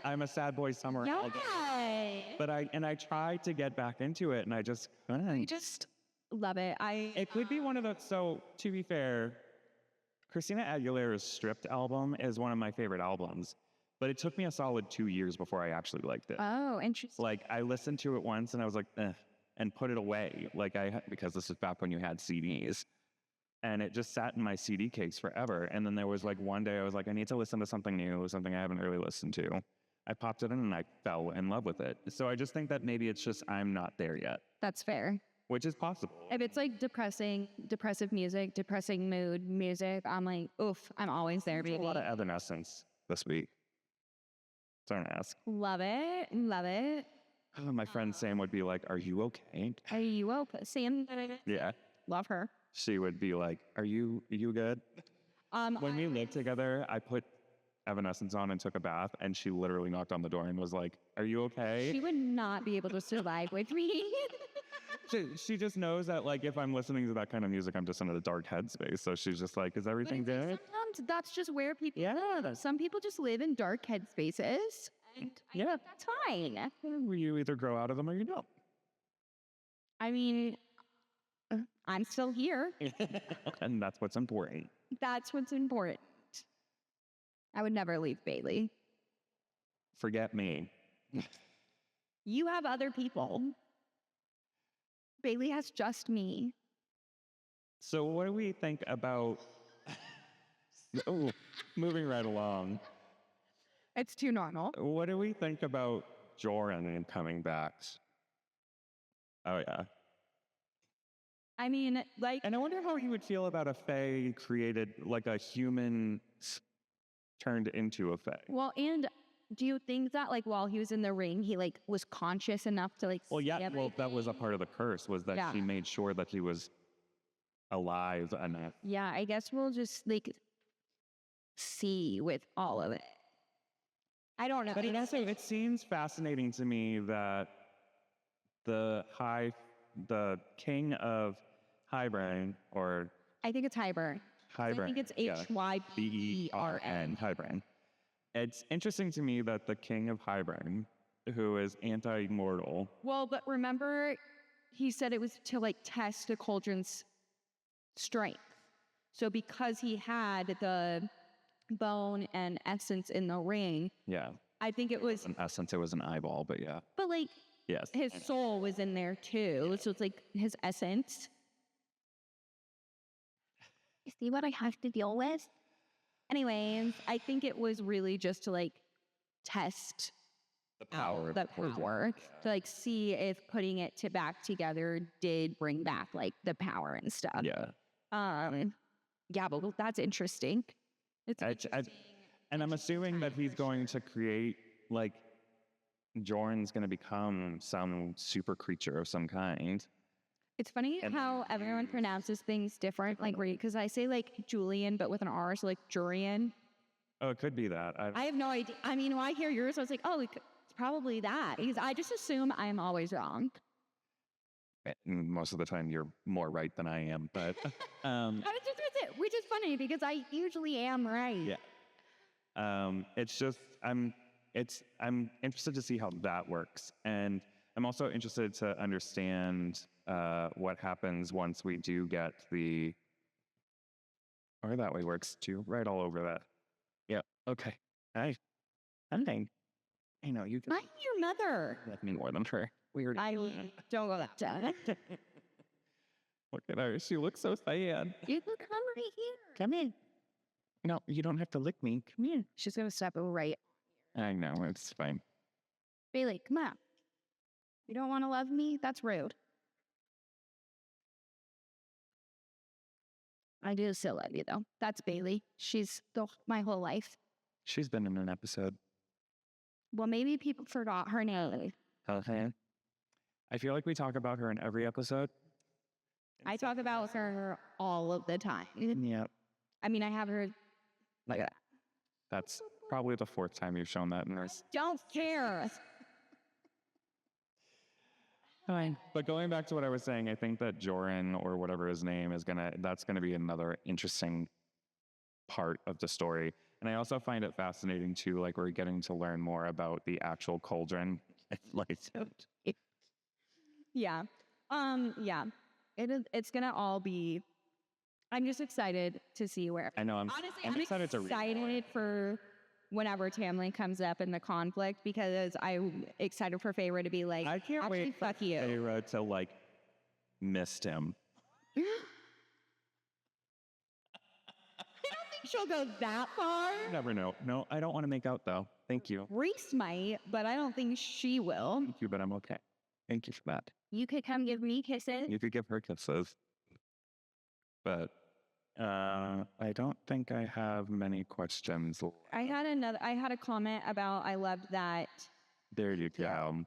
I'm a sad boy summer. all day. yeah. But I tried to get back into it and I just couldn't. I just love it. It could be one of those. So to be fair, Christina Aguilera's Stripped album is one of my favorite albums, but it took me a solid 2 years before I actually liked it. Oh, interesting. Like I listened to it once and I was like, and put it away. Like because this is back when you had CDs. And it just sat in my CD case forever. And then there was like one day I was like, I need to listen to something new, something I haven't really listened to. I popped it in and I fell in love with it. So I just think that maybe it's just I'm not there yet, That's fair. which is possible. If it's like depressive music, depressing mood music, I'm like, oof, I'm always there, A baby. lot of Evanescence this week. Don't ask. Love it. Love it. My friend Sam would be like, are you okay? Are you open? Sam, Yeah. love her. She would be like, are you good? When we lived together, I put Evanescence on and took a bath, and she literally knocked on the door and was like, are you okay? She would not be able to survive with me. She just knows that, like, if I'm listening to that kind of music, I'm just in a dark headspace. So she's just like, is everything good? Sometimes that's just where people Yeah. live. Some people just live in dark headspaces. And I Yeah. think that's fine. You either grow out of them or you don't. I mean, I'm still here. And that's what's important. That's what's important. I would never leave Bailey. Forget me. You have other people. Bailey has just me. So what do we think about... Oh, moving right along. It's too normal. What do we think about Joran coming back? Oh, yeah. I mean, like, And I wonder how he would feel about a Fae created, like a human turned into a Fae. well, and do you think that, like, while he was in the ring, he, like, was conscious enough to, like, Well, see yeah, well, everything? that was a part of the curse, was that Yeah. she made sure that he was alive enough. Yeah, I guess we'll just, like, see with all of it. I don't know. But it seems fascinating to me that the king of Hybern, or I think it's Hybern. I Hybern, think it's yeah, Hybern. Hybern. It's interesting to me that the king of Hybern, who is anti-mortal, Well, but remember, he said it was to, like, test the cauldron's strength. So because he had the bone and essence in the ring, yeah, I think it was, in essence, it was an eyeball, but yeah, but, like, yes. his soul was in there too. So it's like his essence. You see what I have to deal with? Anyways, I think it was really just to, like, test The power. the power to, like, see if putting it back together did bring back, like, the power and stuff. Yeah. Yeah, but that's interesting. It's And I'm assuming that he's going to create, like, Joran's going to become some super creature of some kind. It's funny And- how everyone pronounces things different, like, because I say, like, Julian, but with an R, so, like, Jurian. Oh, it could be that. I have no idea. I mean, when I hear yours, I was like, oh, it's probably that. Because I just assume I'm always wrong. Most of the time, you're more right than I am, but Which is funny because I usually am right. yeah. It's just I'm interested to see how that works, and I'm also interested to understand what happens once we do get the. Or that way works too. Right all over that. Yeah. Okay. I'm fine. I know you can I'm your mother. love me more than her. Weird. I don't go that down. Look at her. She looks so sad. You can come right here. Come in. No, you don't have to lick me. Come here. She's going to step right. I know, it's fine. Bailey, come on. You don't want to love me? That's rude. I do still love you, though. That's Bailey. She's my whole life. She's been in an episode. Well, maybe people forgot her name. Okay. I feel like we talk about her in every episode. I talk about her all of the time. Yeah. I mean, I have her like that. That's probably the 4th time you've shown that in this. Don't care. Fine. But going back to what I was saying, I think that Joran or whatever his name is that's gonna be another interesting part of the story. And I also find it fascinating too, like we're getting to learn more about the actual cauldron. Like Yeah. Yeah. It's gonna all be. I'm just excited to see where. I know. Honestly, I'm excited to read. For whenever Tamlin comes up in the conflict because I'm excited for Feyre to be like, I can't actually, wait fuck for you. Feyre to like missed him. I don't think she'll go that far. You never know. No, I don't want to make out though. Thank you. Reese might, but I don't think she will. Thank you, but I'm okay. Thank you for that. You could come give me kisses. You could give her kisses. But I don't think I have many questions. I had a comment about I loved that There you go.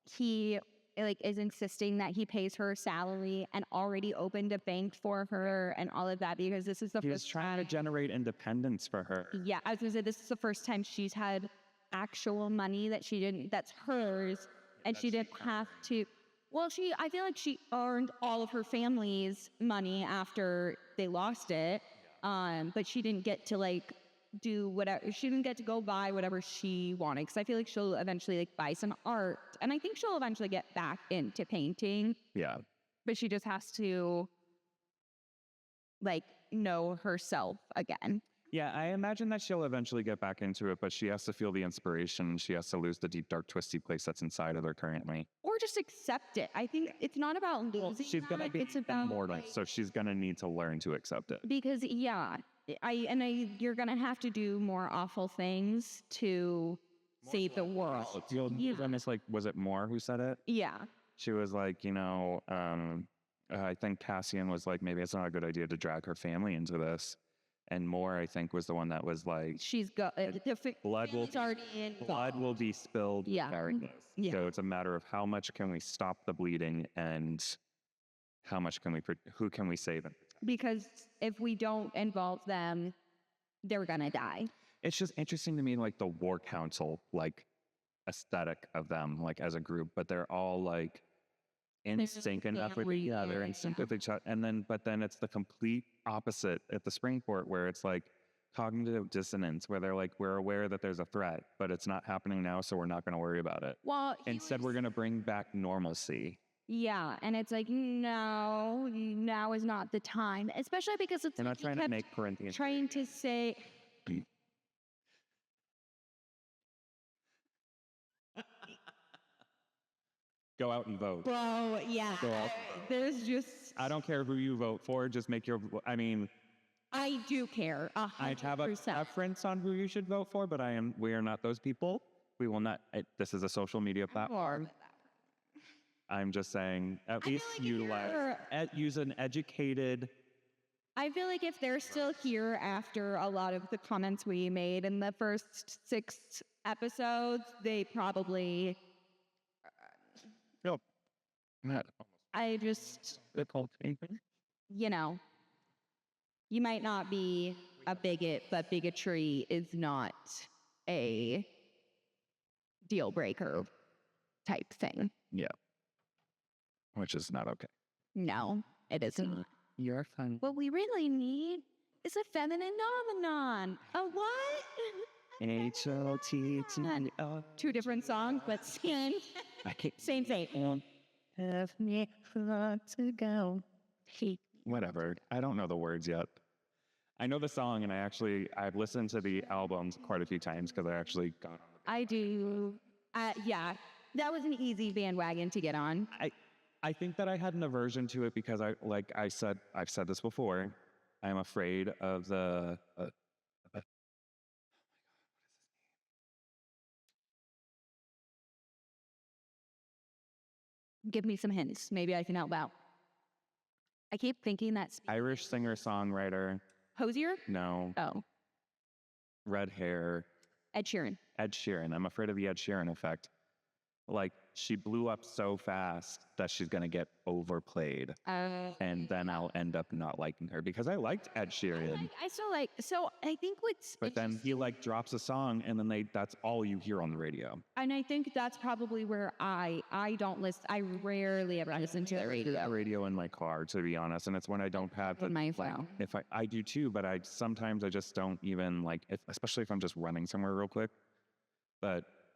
he like is insisting that he pays her salary and already opened a bank for her and all of that because this is the He was first trying to generate independence for her. Yeah, I was gonna say this is the first time she's had actual money that's hers and she didn't have to. Well, I feel like she earned all of her family's money after they lost it, but she didn't get to like do whatever. She didn't get to go buy whatever she wanted because I feel like she'll eventually like buy some art, and I think she'll eventually get back into painting. Yeah. But she just has to like know herself again. Yeah, I imagine that she'll eventually get back into it, but she has to feel the inspiration. She has to lose the deep, dark, twisty place that's inside of her currently. Or just accept it. I think it's not about losing. She's going to be it's about immortal, so she's going to need to learn to accept it. because you're gonna have to do more awful things to save the world. It's like, was it Moore who said it? Yeah. She was like, I think Cassian was like, maybe it's not a good idea to drag her family into this. And Moore, I think, was the one that was like, She's got blood will be spilled. Yeah. Regardless. Yeah. So it's a matter of how much can we stop the bleeding and how much who can we save it? Because if we don't involve them, they're gonna die. It's just interesting to me, like the War Council, like aesthetic of them, like as a group, but they're all like in sync enough with each other, they're in sync with each other. But then it's the complete opposite at the Springport where it's like cognitive dissonance, where they're like, we're aware that there's a threat, but it's not happening now, so we're not going to worry about it. Well, instead, we're going to bring back normalcy. Yeah, and it's like, no, now is not the time, especially because it's We're not trying to make Corinthians. Trying to say. Go out and vote. Bro, yeah. Go out. There's just. I don't care who you vote for. Just make your. I do care. I have a preference on who you should vote for, but we are not those people. We will not. This is a social media platform. I'm just saying, at least use an educated. I feel like if they're still here after a lot of the comments we made in the first 6 episodes, they probably. I just. You might not be a bigot, but bigotry is not a deal breaker type thing. Yeah. Which is not okay. No, it isn't. You're fun. What we really need is a feminine nomenon. A what? H-O-T-T-O. 2 different songs, but same thing. Have me to go. Whatever. I don't know the words yet. I know the song, and I've listened to the albums quite a few times because I actually got on. I do. Yeah, that was an easy bandwagon to get on. I think that I had an aversion to it because I've said this before. I'm afraid of the. Give me some hints. Maybe I can help out. I keep thinking that's Irish singer-songwriter. Hosier. No. Oh, Red hair. Ed Sheeran. Ed Sheeran. I'm afraid of the Ed Sheeran effect. Like, she blew up so fast that she's going to get overplayed. And then I'll end up not liking her because I liked Ed Sheeran. I still like, so I think what's, But then he like drops a song and then that's all you hear on the radio. and I think that's probably where I don't listen, I rarely ever listen to the radio. Radio in my car, to be honest. And it's when I don't have In my phone. If I do too, but sometimes I just don't even like, especially if I'm just running somewhere real quick.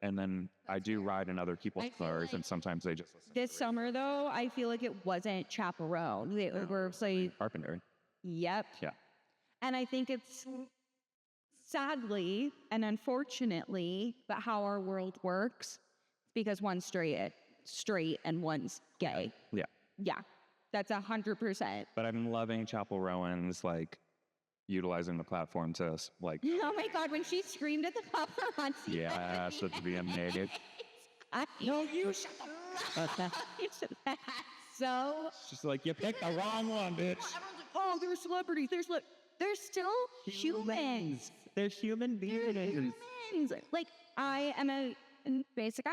And then I do ride in other people's cars, and sometimes they just listen. This summer, though, I feel like it wasn't Chaperone. They were like, Carpenter. yep. Yeah. And I think it's sadly and unfortunately, but how our world works, because one's straight and one's gay. Yeah. Yeah, that's 100%. But I'm loving Chapel Rowan's like utilizing the platform to like. Oh my God, when she screamed at the paparazzi. Yeah, that's being naked. No, you shut the So She's like, you picked the wrong one, bitch. oh, they're celebrities. They're still humans. They're human beings. Humans. Like I am a basic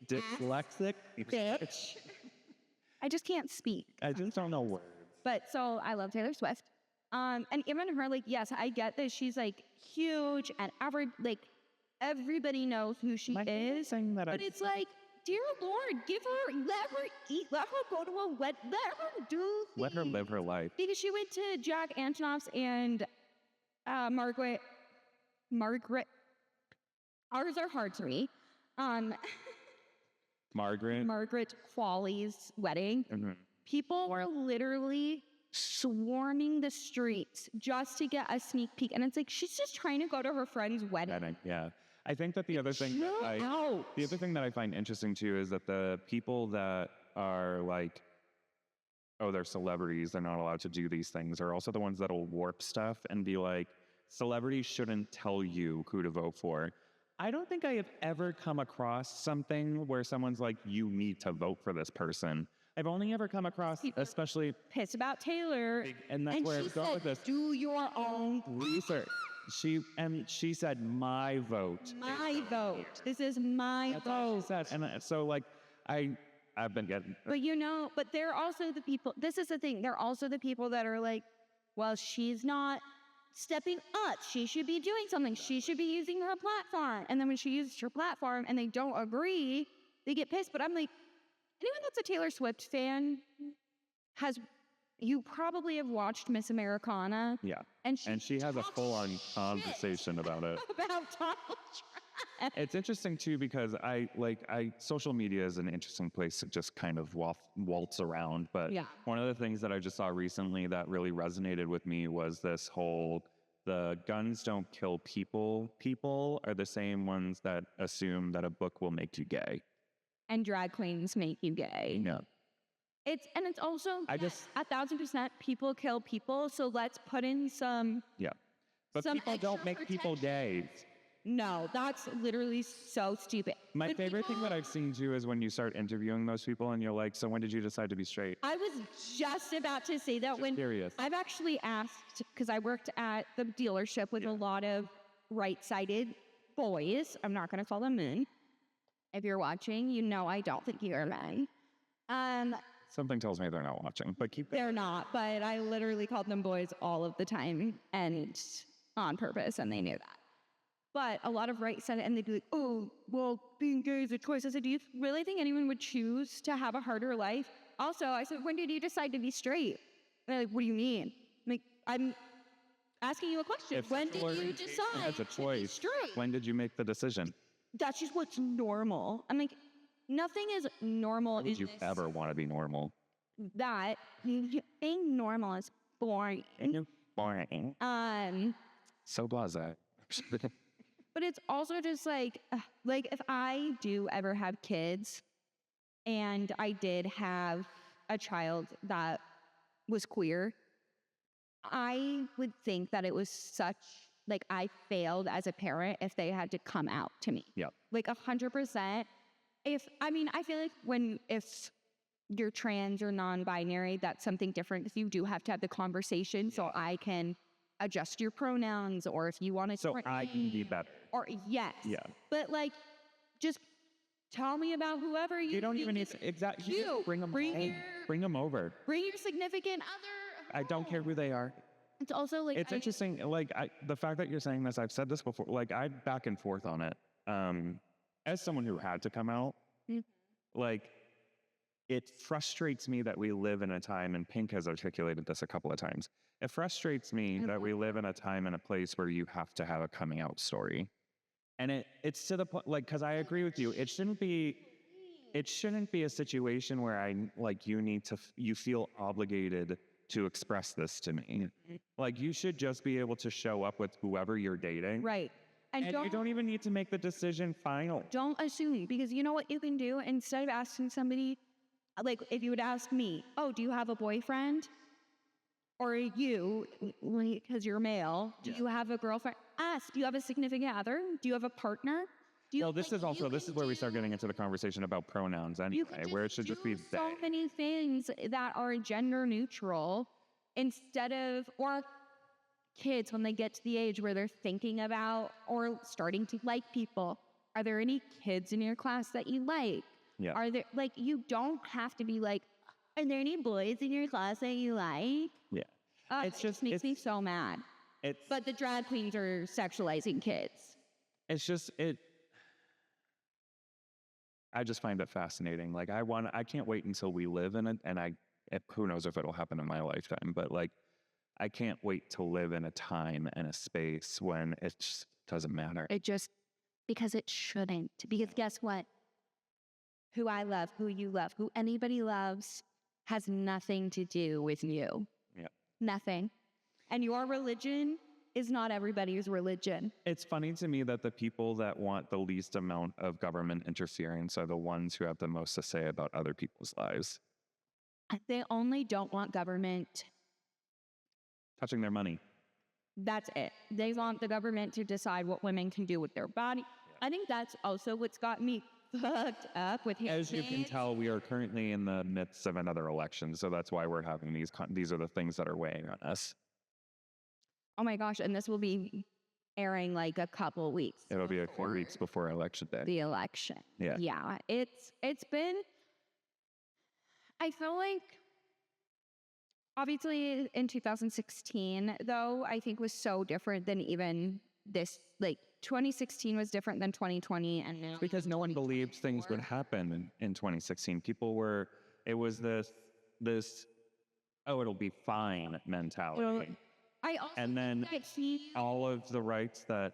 Dyslexic. bitch. I just can't speak. I just don't know words. But so I love Taylor Swift. And even her, like, yes, I get that she's like huge and everybody knows who she is. But it's like, dear Lord, let her eat, let her go to a let her do things. Let her live her life. Because she went to Jack Antonoff's and Margaret. Ours are hard to me. Margaret Qualley's wedding. Mm-hmm. People were literally swarming the streets just to get a sneak peek. And it's like, she's just trying to go to her friend's wedding. Yeah. I think that the other thing that I find interesting too is that the people that are like, oh, they're celebrities, they're not allowed to do these things, are also the ones that'll warp stuff and be like, celebrities shouldn't tell you who to vote for. I don't think I have ever come across something where someone's like, you need to vote for this person. I've only ever come across, especially pissed about Taylor. And that's where I'm going with this. Do your own research. She said, my vote. My vote. This is my vote. And so like, I've been getting. But they're also the people, this is the thing. They're also the people that are like, well, she's not stepping up. She should be doing something. She should be using her platform. And then when she uses her platform and they don't agree, they get pissed. But I'm like, anyone that's a Taylor Swift fan you probably have watched Miss Americana. Yeah. And she has a full-on conversation about it. About Donald Trump. It's interesting too because social media is an interesting place to just kind of waltz around. But one of the things that I just saw recently that really resonated with me was this whole, the guns don't kill people. People are the same ones that assume that a book will make you gay. And drag queens make you gay. Yeah. It's also 1,000% people kill people. So let's put in some. Yeah. But people don't make people gay. No, that's literally so stupid. My favorite thing that I've seen too is when you start interviewing those people and you're like, so when did you decide to be straight? I was just about to say that Serious. I've actually asked, because I worked at the dealership with a lot of right-sided boys. I'm not going to call them men. If you're watching, you know I don't think you're men. Something tells me they're not watching, but keep going. They're not, but I literally called them boys all of the time and on purpose, and they knew that. But a lot of right said it, and they'd be like, oh, well, being gay is a choice. I said, do you really think anyone would choose to have a harder life? Also, I said, when did you decide to be straight? And they're like, what do you mean? I'm asking you a question. When did you decide as a choice, to be straight? When did you make the decision? That's just what's normal. I'm like, nothing is normal. Would you ever want to be normal? That being normal is boring. Boring. So blasé. But it's also just like if I do ever have kids, and I did have a child that was queer, I would think that it was I failed as a parent if they had to come out to me. Yeah. 100%. I feel like if you're trans or non-binary, that's something different because you do have to have the conversation so I can adjust your pronouns, or if you want to. So I can be better. Or yes. Yeah. But like, just tell me about whoever You don't even need to, exactly. You Bring them over. Bring your significant other. I don't care who they are. It's also like It's interesting. Like the fact that you're saying this, I've said this before. Like I back and forth on it. As someone who had to come out, like it frustrates me that we live in a time, and Pink has articulated this a couple of times. It frustrates me that we live in a time and a place where you have to have a coming out story. And it's to the point, like, because I agree with you, it shouldn't be a situation where you feel obligated to express this to me. Like, you should just be able to show up with whoever you're dating. right. And You don't even need to make the decision final. don't assume, because you know what you can do instead of asking somebody, like if you would ask me, oh, do you have a boyfriend? Or you, because you're male, do you have a girlfriend? Ask, do you have a significant other? Do you have a partner? Well, this is where we start getting into the conversation about pronouns anyway, where it should just be they. so many things that are gender neutral instead of, or kids when they get to the age where they're thinking about or starting to like people. Are there any kids in your class that you like? Yeah. Are there, like, you don't have to be like, are there any boys in your class that you like? Yeah. It just makes me so mad. But the drag queens are sexualizing kids. I just find it fascinating. Like I can't wait until we live in it, and who knows if it'll happen in my lifetime, but like, I can't wait to live in a time and a space when it just doesn't matter. Because it shouldn't. Because guess what? Who I love, who you love, who anybody loves has nothing to do with you. Yeah. Nothing. And your religion is not everybody's religion. It's funny to me that the people that want the least amount of government interference are the ones who have the most to say about other people's lives. They only don't want government Touching their money. That's it. They want the government to decide what women can do with their body. I think that's also what's got me fucked up with him. As you can tell, we are currently in the midst of another election, so that's why we're having these are the things that are weighing on us. Oh my gosh, and this will be airing like a couple weeks. It'll be a few weeks before election day. The election. Yeah. Yeah. It's been, I feel like, obviously in 2016, though, I think was so different than even this, like 2016 was different than 2020. And now because no one believed things would happen in 2016. It was this, oh, it'll be fine mentality. And then all of the rights that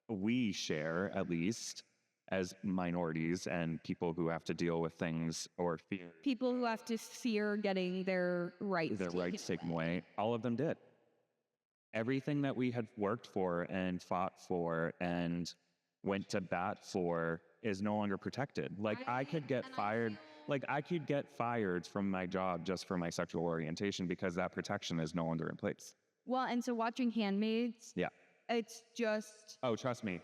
we share, at least, as minorities and people who have to deal with things or fear. People who have to fear getting their rights taken away, all of them did. Everything that we had worked for and fought for and went to bat for is no longer protected. Like I could get fired from my job just for my sexual orientation because that protection is no longer in place. Well, and so watching Handmaids, yeah, it's just... Oh, trust me.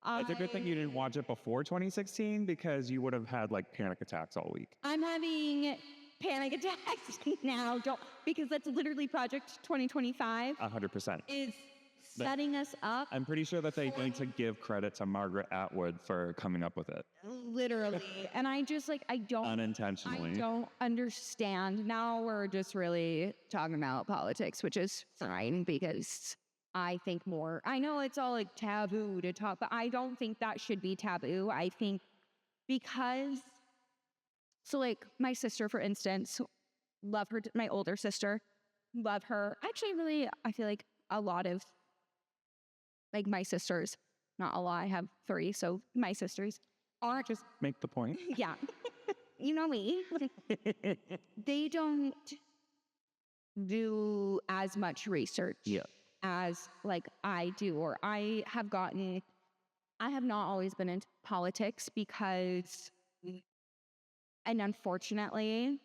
It's a good thing you didn't watch it before 2016 because you would have had like panic attacks all week. I'm having panic attacks now, because that's literally Project 2025. 100%. Is setting us up. I'm pretty sure that they need to give credit to Margaret Atwood for coming up with it. Literally. And I just unintentionally. I don't understand. Now we're just really talking about politics, which is fine because I think I know it's all like taboo to talk, but I don't think that should be taboo. I think so like my sister, for instance, love her, my older sister, love her. Actually, really, I feel like a lot of like my sisters, not a lot, I have 3, so my sisters are just make the point. Yeah. You know me. They don't do as much research as like I do, or I have not always been into politics because, and unfortunately,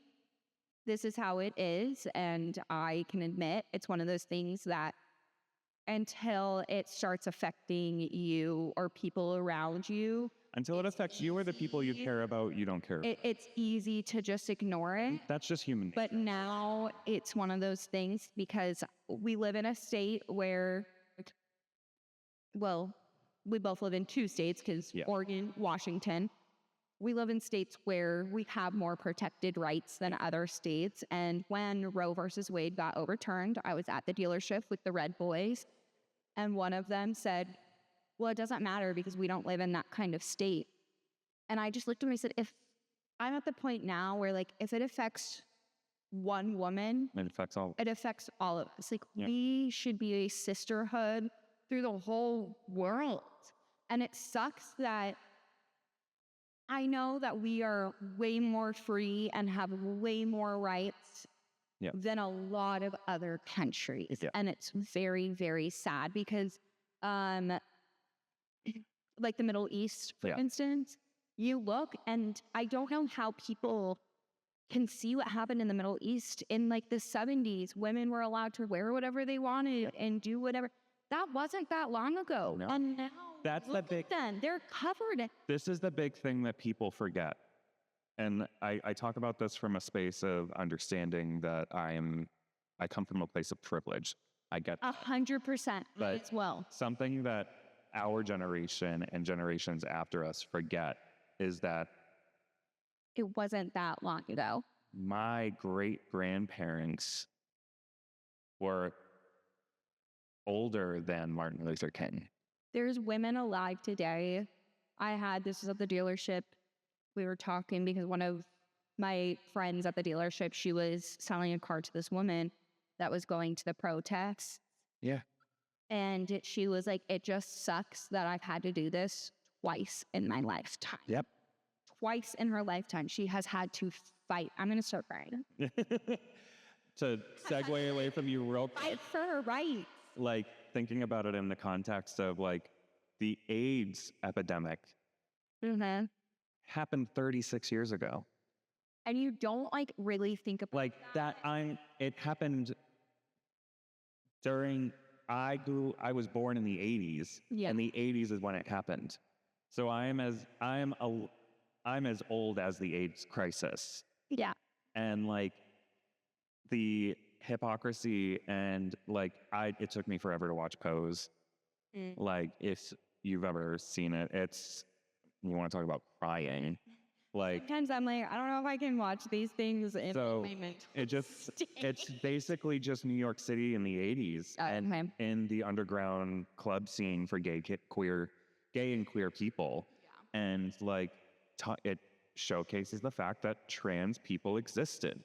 this is how it is. And I can admit it's one of those things that until it starts affecting you or people around you, Until it affects you or the people you care about, you don't care. It's easy to just ignore it. That's just human nature. But now it's one of those things because we live in a state where, well, we both live in 2 states because Oregon, Washington. We live in states where we have more protected rights than other states. And when Roe versus Wade got overturned, I was at the dealership with the Red Boys. And one of them said, well, it doesn't matter because we don't live in that kind of state. And I just looked at him and I said, if I'm at the point now where like, if it affects one woman, It affects all. it affects all of us. Like we should be a sisterhood through the whole world. And it sucks that I know that we are way more free and have way more rights than a lot of other countries. Yeah. And it's very, very sad because like the Middle East, for instance, you look and I don't know how people can see what happened in the Middle East in like the 70s. Women were allowed to wear whatever they wanted and do whatever. That wasn't that long ago. No. And now That's the big. then they're covered. This is the big thing that people forget. And I talk about this from a space of understanding that I come from a place of privilege. I get that. 100% But as well. something that our generation and generations after us forget is that It wasn't that long ago. my great-grandparents were older than Martin Luther King. There's women alive today. This was at the dealership. We were talking because one of my friends at the dealership, she was selling a car to this woman that was going to the protests. Yeah. And she was like, it just sucks that I've had to do this twice in my lifetime. Yep. Twice in her lifetime, she has had to fight. I'm going to start crying. To segue away from you real quick, Fight for her rights. like thinking about it in the context of like the AIDS epidemic Mm-hmm. happened 36 years ago. And you don't like really think about Like that it happened during I was born in the 80s. Yeah. And the 80s is when it happened. So I'm as old as the AIDS crisis. Yeah. And like the hypocrisy and like it took me forever to watch Pose. Like if you've ever seen it, you want to talk about crying. Like Sometimes I'm like, I don't know if I can watch these things in so my mental it's basically just New York City in the 80s and okay. in the underground club scene for gay and queer people. Yeah. And like it showcases the fact that trans people existed.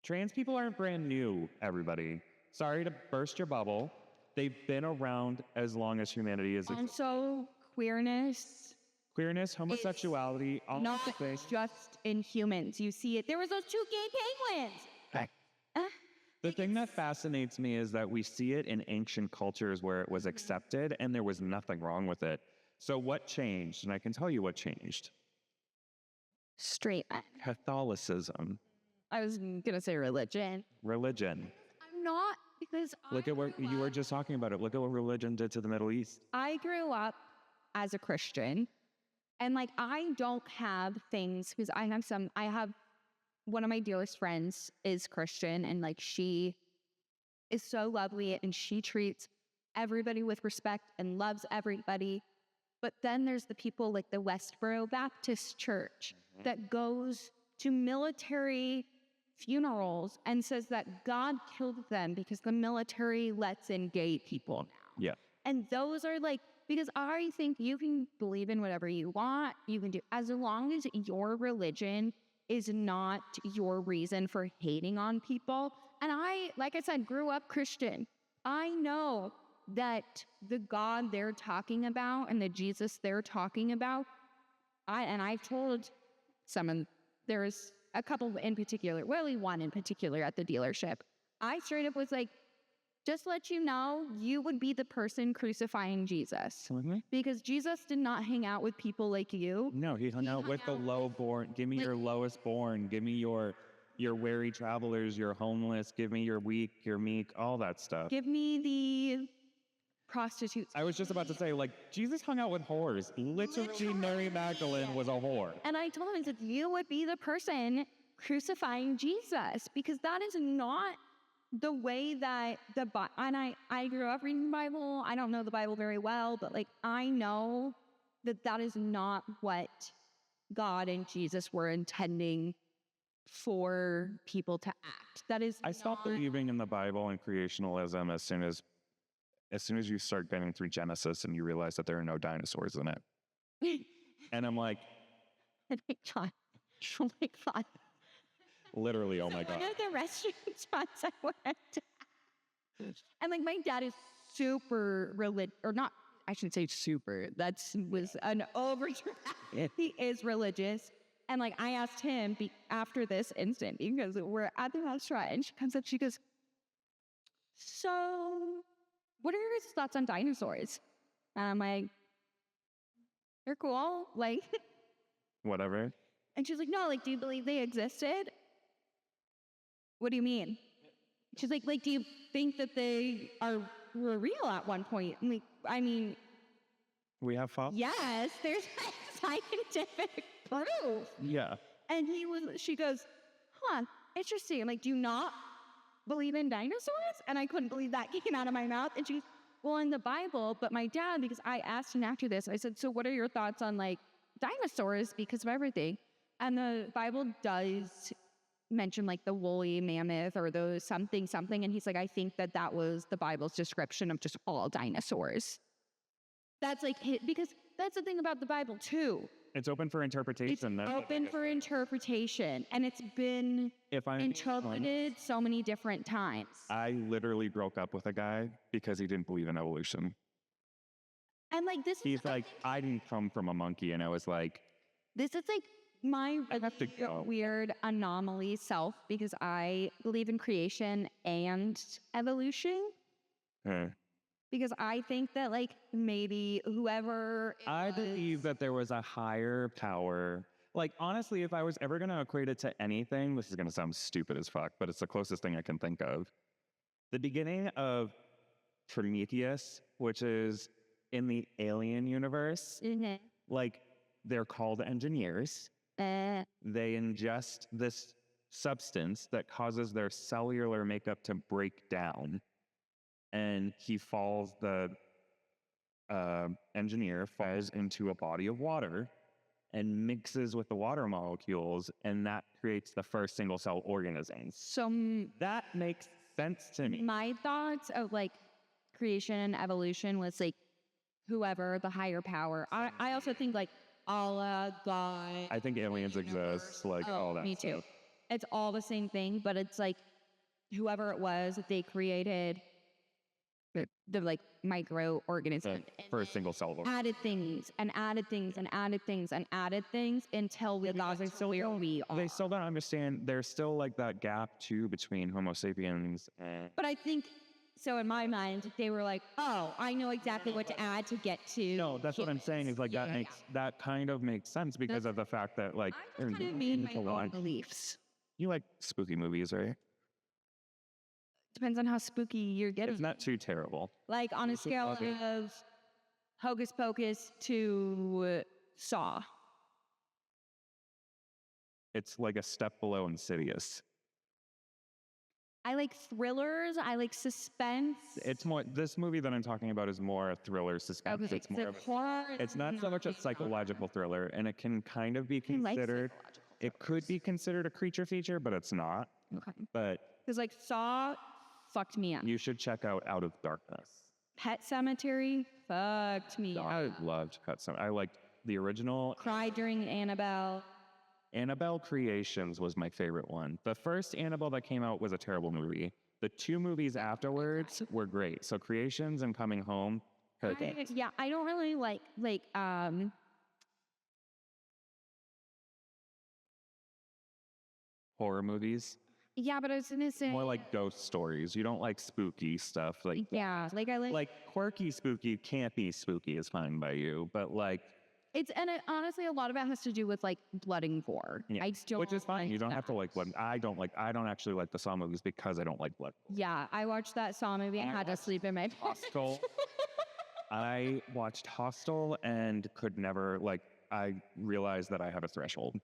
Trans people aren't brand new, everybody. Sorry to burst your bubble. They've been around as long as humanity has existed. Also, queerness, Homosexuality, all not things. just in humans. You see it. There was those 2 gay penguins. Hey. The thing that fascinates me is that we see it in ancient cultures where it was accepted and there was nothing wrong with it. So what changed? And I can tell you what changed. Straight men. Catholicism. I was going to say religion. Religion. I'm not because Look at what you were just talking about it. Look at what religion did to the Middle East. I grew up as a Christian. And like, I don't have things because I have one of my dearest friends is Christian and like she is so lovely and she treats everybody with respect and loves everybody. But then there's the people like the Westboro Baptist Church that goes to military funerals and says that God killed them because the military lets in gay people now. Yeah. And those are like, because I think you can believe in whatever you want, you can do, as long as your religion is not your reason for hating on people. And I, like I said, grew up Christian. I know that the God they're talking about and the Jesus they're talking about, I've told there's a couple in particular, really one in particular at the dealership. I straight up was like, just let you know, you would be the person crucifying Jesus. Because Jesus did not hang out with people like you. No, he hung out with the low-born. Give me your lowest born. Give me your weary travelers, your homeless. Give me your weak, your meek, all that stuff. Give me prostitutes. I was just about to say, like, Jesus hung out with whores. Literally, Mary Magdalene was a whore. And I told him, I said, you would be the person crucifying Jesus, because that is not the way that and I grew up reading the Bible. I don't know the Bible very well, but like, I know that is not what God and Jesus were intending for people to act. That is I stopped believing in the Bible and creationalism as soon as you start getting through Genesis and you realize that there are no dinosaurs in it. And I'm like, oh my God. Oh my God. literally, oh my God. One of the restaurants I went to. And like, my dad is super religious, or not, I shouldn't say super. Was an overdraft. He is religious. And like, I asked him after this instant, because we're at the restaurant, and she comes up, she goes, so what are your thoughts on dinosaurs? And I'm like, they're cool. Like, whatever. And she's like, no, like, do you believe they existed? What do you mean? She's like, do you think that they were real at one point? I'm like, I mean, we have fossils? yes, there's scientific proof. Yeah. And she goes, huh, interesting. I'm like, do you not believe in dinosaurs? And I couldn't believe that came out of my mouth. And she goes, well, in the Bible, but my dad, because I asked him after this, I said, so what are your thoughts on like dinosaurs because of everything? And the Bible does mention like the woolly mammoth or those something. And he's like, I think that was the Bible's description of just all dinosaurs. That's like, because that's the thing about the Bible too. It's open for interpretation. It's open for interpretation. And it's been interpreted so many different times. I literally broke up with a guy because he didn't believe in evolution. And like, he's like, I didn't come from a monkey. And I was like, this is like my weird anomaly self, because I believe in creation and evolution. Because I think that like maybe whoever I believe that there was a higher power. Like, honestly, if I was ever going to equate it to anything, this is going to sound stupid as fuck, but it's the closest thing I can think of. The beginning of Prometheus, which is in the Alien universe, like, they're called engineers. They ingest this substance that causes their cellular makeup to break down. And the engineer falls into a body of water and mixes with the water molecules, and that creates the first single-cell organism. So that makes sense to me. My thoughts of like creation and evolution was like whoever the higher power. I also think like Allah, God. I think aliens exist, like all that. Me too. It's all the same thing, but it's like whoever it was, they created the like microorganism for a single cell. Added things and added things and added things and added things until we got to where we are. They still don't understand. There's still like that gap too between Homo sapiens and. But I think so. In my mind, they were like, "Oh, I know exactly what to add to get to." No, that's what I'm saying. Is like that kind of makes sense because of the fact that like. I just kind of made my own beliefs. You like spooky movies, right? Depends on how spooky you're getting. It's not too terrible. Like on a scale of Hocus Pocus to Saw. It's like a step below Insidious. I like thrillers. I like suspense. It's more. This movie that I'm talking about is more a thriller suspense. Okay, it's more of horror. It's not so much a psychological thriller, and it can kind of be considered. It could be considered a creature feature, but it's not. Okay. But because like Saw fucked me up. You should check out Out of Darkness. Pet Sematary fucked me up. I loved Pet Sematary. I liked the original. Cried during Annabelle. Annabelle Creations was my favorite one. The first Annabelle that came out was a terrible movie. The two movies afterwards were great. So Creations and Coming Home. Yeah, I don't really like horror movies. Yeah, but I was gonna say more like ghost stories. You don't like spooky stuff, like I like quirky spooky, campy spooky is fine by you, but like honestly a lot of it has to do with like blood and gore. Yeah. I still which is fine. You don't have to like blood. I don't actually like the Saw movies because I don't like blood. Yeah, I watched that Saw movie and had to sleep in my Hostel. I watched Hostel and could never, like, I realized that I have a threshold,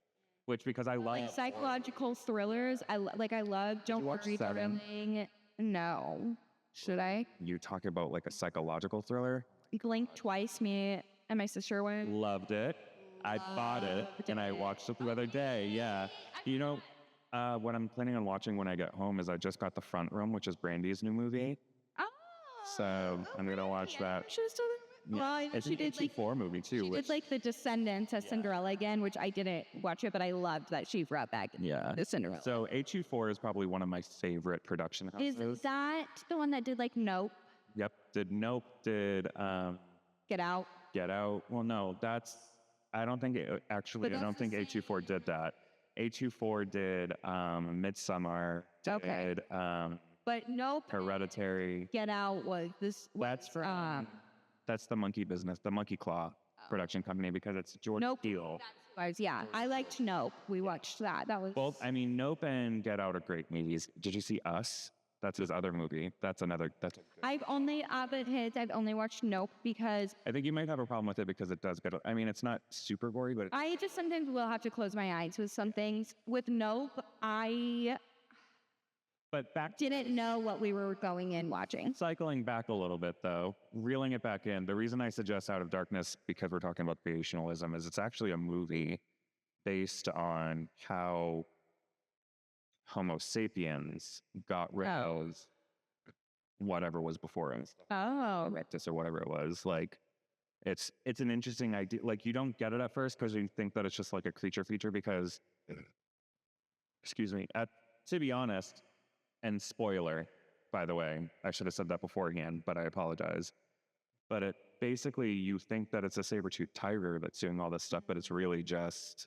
which because I Like like, psychological thrillers. I love Don't you watch Worry Seven? Darling. No. Should I? you talk about like a psychological thriller. Blink twice, me and my sister went. Loved it. I bought it and I watched it the other day. Yeah. You know, what I'm planning on watching when I get home is I just got The Front Room, which is Brandy's new movie. Oh. So I'm going to watch that. She was still Yeah. well, I know It's she an did like H4 movie too. she Which, did like The Descendants as Cinderella again, which I didn't watch it, but I loved that she brought back yeah. the Cinderella. So H24 is probably one of my favorite production houses. Is that the one that did like Nope, Yep. Did Nope, did Get Out? Get Out. Well, no, that's, I don't think, actually, But I don't that's the think H24 did that. H24 did Midsummer, Okay. did But Nope, Hereditary. Get Out was this. That's from, that's the Monkey Business, the Monkey Claw production company, because it's Jordan Nope. Peele. Yeah, I liked Nope. We watched that. That was Both, I mean, Nope and Get Out are great movies. Did you see Us? That's his other movie. That's another, that's a good. I've only I've only watched Nope because I think you might have a problem with it because it does get, I mean, it's not super gory, but I just sometimes will have to close my eyes with some things. With Nope, I but back didn't know what we were going in watching. cycling back a little bit though, reeling it back in. The reason I suggest Out of Darkness, because we're talking about creationalism, is it's actually a movie based on how Homo sapiens got rid of whatever was before him, Oh, Erectus or whatever it was. Like, it's an interesting idea. Like, you don't get it at first because you think that it's just like a creature feature. Because, excuse me, to be honest, and spoiler, by the way, I should have said that beforehand, but I apologize. But it basically, you think that it's a saber-toothed tiger that's doing all this stuff, but it's really just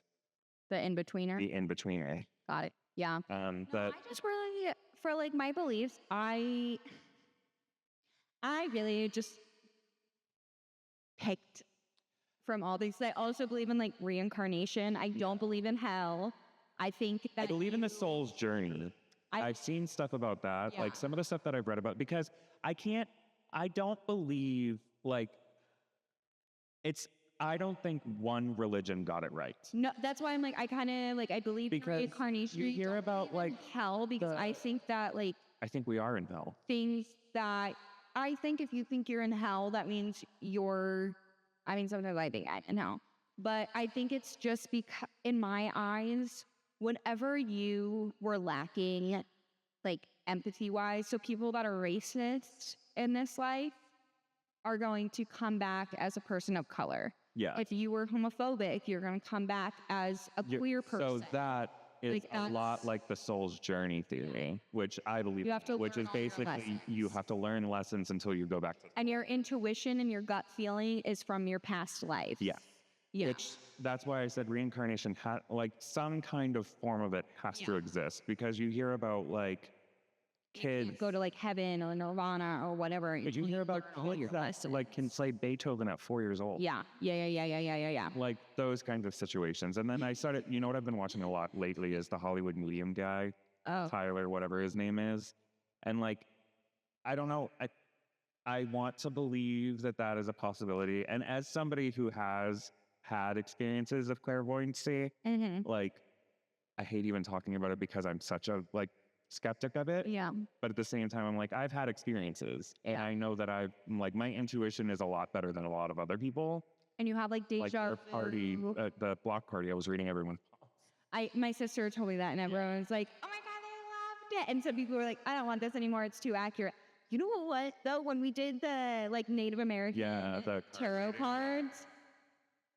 the in-betweener. the in-betweener. Got it. Yeah. That I just really, for like my beliefs, I really just picked from all these. I also believe in like reincarnation. I don't believe in hell. I think that I believe in the soul's journey. I've seen stuff about that, Yeah. like some of the stuff that I've read about, because I don't believe, like, I don't think one religion got it right. No, that's why I'm like, I kind of like, I believe in Because reincarnation. you hear about, like, hell because I think that like I think we are in hell. things that I think if you think you're in hell, that means I mean, sometimes I think I'm in hell, but I think it's just because in my eyes, whenever you were lacking, like empathy wise, so people that are racist in this life are going to come back as a person of color. Yeah. If you were homophobic, you're going to come back as a queer person. So that is Like, a lot that's- like the soul's journey theory, which I believe, You have to which learn is all your basically lessons. you have to learn lessons until you go back to. And your intuition and your gut feeling is from your past life. Yeah. Yeah. Which, that's why I said reincarnation, like some kind of form of it has to exist, because you hear about like kids. Go to like heaven or nirvana or whatever. But you hear about all your kids that lessons. like can play Beethoven at 4 years old. Yeah. Like those kinds of situations. And then I started, you know what I've been watching a lot lately is the Hollywood Medium guy, Oh. Tyler, whatever his name is. And like, I don't know, I want to believe that that is a possibility. And as somebody who has had experiences of clairvoyancy, Mm-hmm. like, I hate even talking about it because I'm such a like skeptic of it. Yeah. But at the same time, I'm like, I've had experiences, and Yeah. I know that like, my intuition is a lot better than a lot of other people. And you have like deja Like their vu. party, the block party, I was reading everyone. My sister told me that, and everyone was like, "Oh my god, I loved it!" And some people were like, "I don't want this anymore; it's too accurate." You know what? Though, when we did the like Native American Yeah, the tarot cards,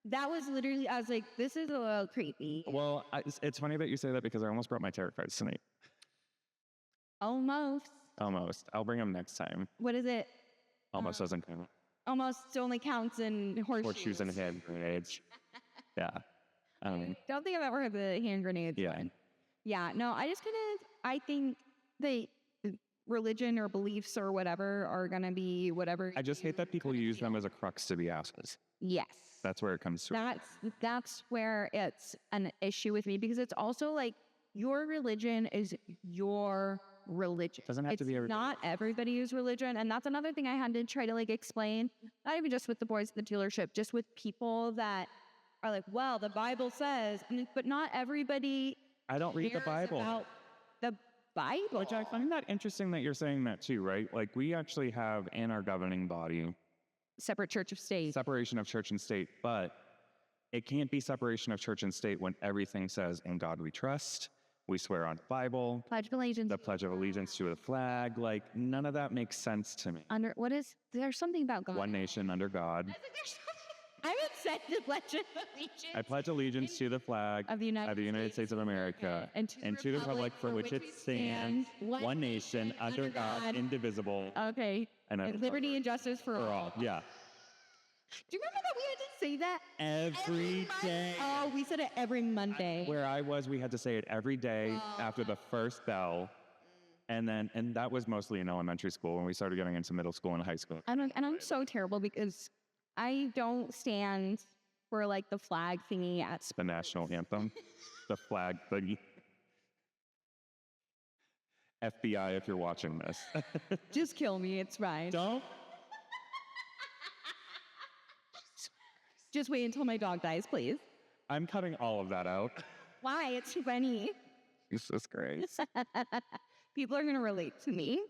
that was literally, I was like, "This is a little creepy." well, it's funny that you say that because I almost brought my tarot cards tonight. Almost. Almost. I'll bring them next time. What is it? Almost doesn't count. Almost only counts in horseshoes. Horseshoes and hand grenades. Yeah. Don't think I've ever heard the hand grenades. Yeah. one. Yeah. No, I think the religion or beliefs or whatever are gonna be whatever. I just hate that people use them as a crux to be assholes. Yes. That's where it comes through. That's where it's an issue with me, because it's also like your religion is your religion. Doesn't have to be everybody. Not everybody's religion. And that's another thing I had to try to like explain, not even just with the boys at the dealership, just with people that are like, well, the Bible says, but not everybody I don't read the cares Bible. about the Bible. Which I find that interesting that you're saying that too, right? Like we actually have in our governing body Separate church of state. separation of church and state, but it can't be separation of church and state when everything says, in God we trust, we swear on the Bible, Pledge of Allegiance. the Pledge of Allegiance to the flag. Like none of that makes sense to me. There's something about God. One nation under God. I haven't said the Pledge of Allegiance. I pledge allegiance to the flag Of the United States of America and to the republic for which it stands, one nation under God, indivisible, Okay. and Liberty and justice for for all. all. Yeah. Do you remember that we had to say that Every day. Oh, we said it every Monday. Where I was, we had to say it every day after the first bell. And that was mostly in elementary school. When we started getting into middle school and high school. And I'm so terrible because I don't stand for like the flag thingy at The national anthem, the flag thingy. FBI, if you're watching this. Just kill me, it's fine. Don't. Just wait until my dog dies, please. I'm cutting all of that out. Why? It's funny. Jesus Christ. People are gonna relate to me.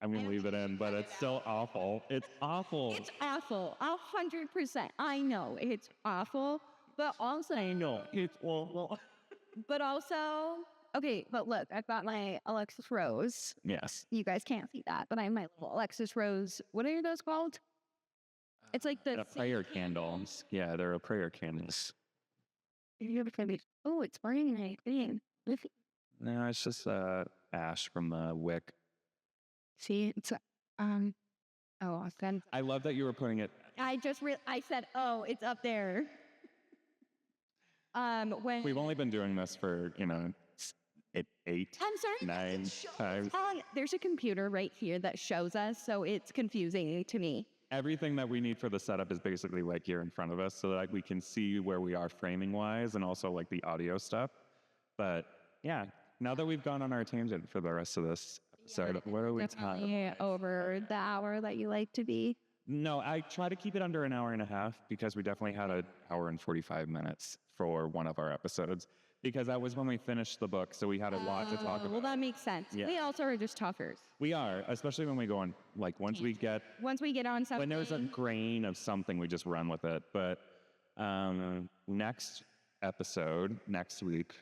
I'm going to leave it in, but it's still awful. It's awful. It's awful. 100%. I know it's awful, but also I know. It's awful. But also, okay, but look, I've got my Alexis Rose. Yes. You guys can't see that, but I have my little Alexis Rose. What are those called? It's like the A prayer candles. Yeah, they're a prayer candles. Oh, it's burning my thing. No, it's just ash from the wick. See, it's oh, then I love that you were putting it. I said, oh, it's up there. When We've only been doing this for, 8, I'm sorry, 9 times. there's a computer right here that shows us, so it's confusing to me. Everything that we need for the setup is basically like here in front of us so that we can see where we are framing wise and also like the audio stuff. But yeah, now that we've gone on our tangent for the rest of this episode, what are we talking? Definitely over the hour that you like to be. No, I try to keep it under an hour and a half because we definitely had an hour and 45 minutes for one of our episodes because that was when we finished the book. So we had a lot to talk Well, about. that makes sense. Yeah. We also are just talkers. We are, especially when we go on, like once we get on something. when there's a grain of something, we just run with it. But next episode, next week,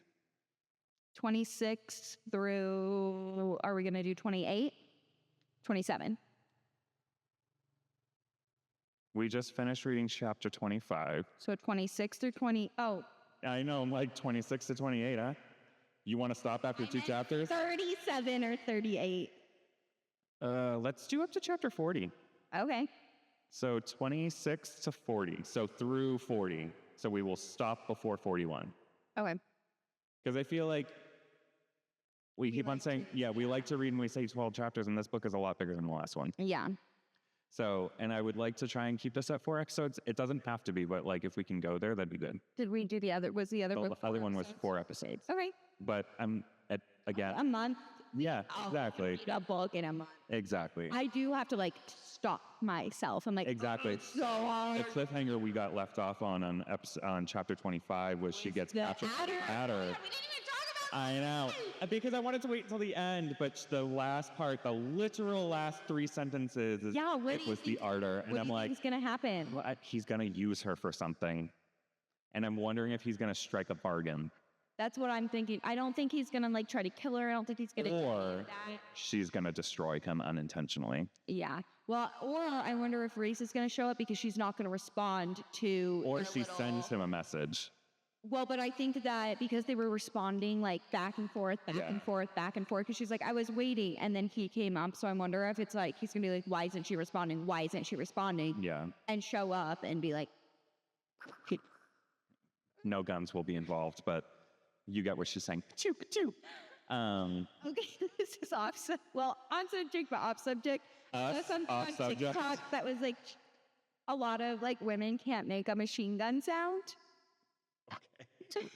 26 through, are we going to do 28? 27. we just finished reading chapter 25. So 26 through 20. Oh, I know, I'm like 26 to 28, huh? You want to stop after 2 chapters? 37 or 38. Let's do up to chapter 40. Okay. So 26 to 40. So through 40. So we will stop before 41. Okay. Because I feel like we keep on saying, we like to read and we say 12 chapters, and this book is a lot bigger than the last one. Yeah. So, and I would like to try and keep this at 4 episodes. It doesn't have to be, but like if we can go there, that'd be good. Did we do the other? Was the other The book other one was episodes? 4 episodes. Okay. But I'm again. A month. Yeah, exactly. Read a book in a month. Exactly. I do have to like stop myself. I'm like, Exactly. "Oh, it's so hard. The cliffhanger we got left off on chapter 25 was she gets The captured. adder. Adder. Yeah, we didn't even talk about I know. Because I wanted to wait until the end, but the last part, the literal last 3 sentences, is, Yeah, what it do you was the think- ardor. And what I'm do you like, think's gonna happen? well, he's going to use her for something. And I'm wondering if he's going to strike a bargain. That's what I'm thinking. I don't think he's gonna like try to kill her. I don't think he's gonna. Or she's going to destroy him unintentionally. Yeah. Well, or I wonder if Reese is gonna show up because she's not gonna respond to. Or the she little- sends him a message. Well, but I think that because they were responding like back and forth, back and forth, because she's like, I was waiting, and then he came up. So I wonder if it's like he's gonna be like, why isn't she responding? Why isn't she responding? Yeah. And show up and be like, No guns will be involved, but you get what she's saying. Pachoo, pachoo. okay, this is off. Well, on subject, but off subject. Us, Something off on subject. TikTok that was like a lot of like women can't make a machine gun sound. Okay.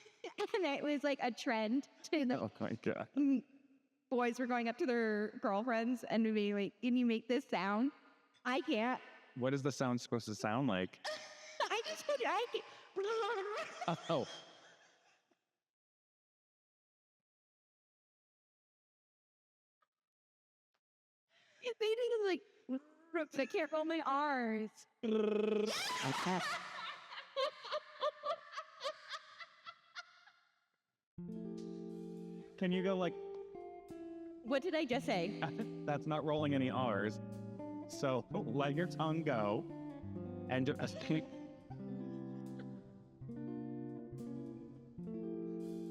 And it was like a trend to the Oh my God. boys were going up to their girlfriends and being like, "Can you make this sound?" I can't. What is the sound supposed to sound like? I just can't. Oh. They did like, I can't roll my R's. Can you go like, What did I just say? that's not rolling any R's. So let your tongue go and just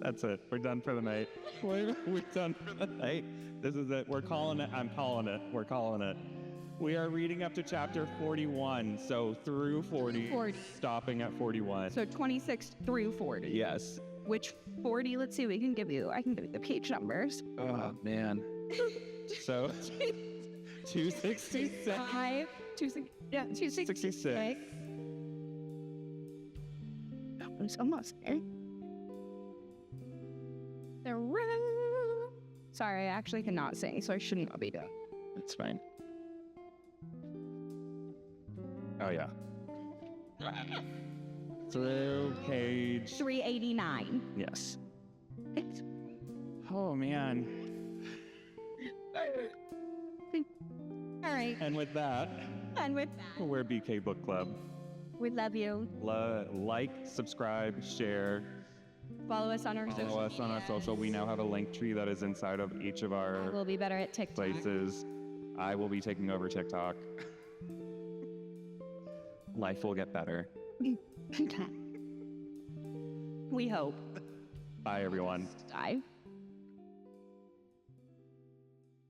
That's it. We're done for the night. We're done for the night. This is it. We're calling it. I'm calling it. We're calling it. We are reading up to chapter 41, so through 40, 40. stopping at 41. So 26 through 40. Yes. Which 40? Let's see. I can give you the page numbers. Oh, man. So 266. 266. That was almost there. Sorry, I actually cannot sing, so I shouldn't be doing. It's fine. Oh, yeah. Through page... 389. Yes. Oh, man. All right. And with that, And with that, we're BK Book Club. we love you. Like, subscribe, share, Follow us on our follow us on our social. We now have a link tree that is inside of each of our We'll be better at TikTok. places. I will be taking over TikTok. Life will get better. We hope. Bye, everyone. Die.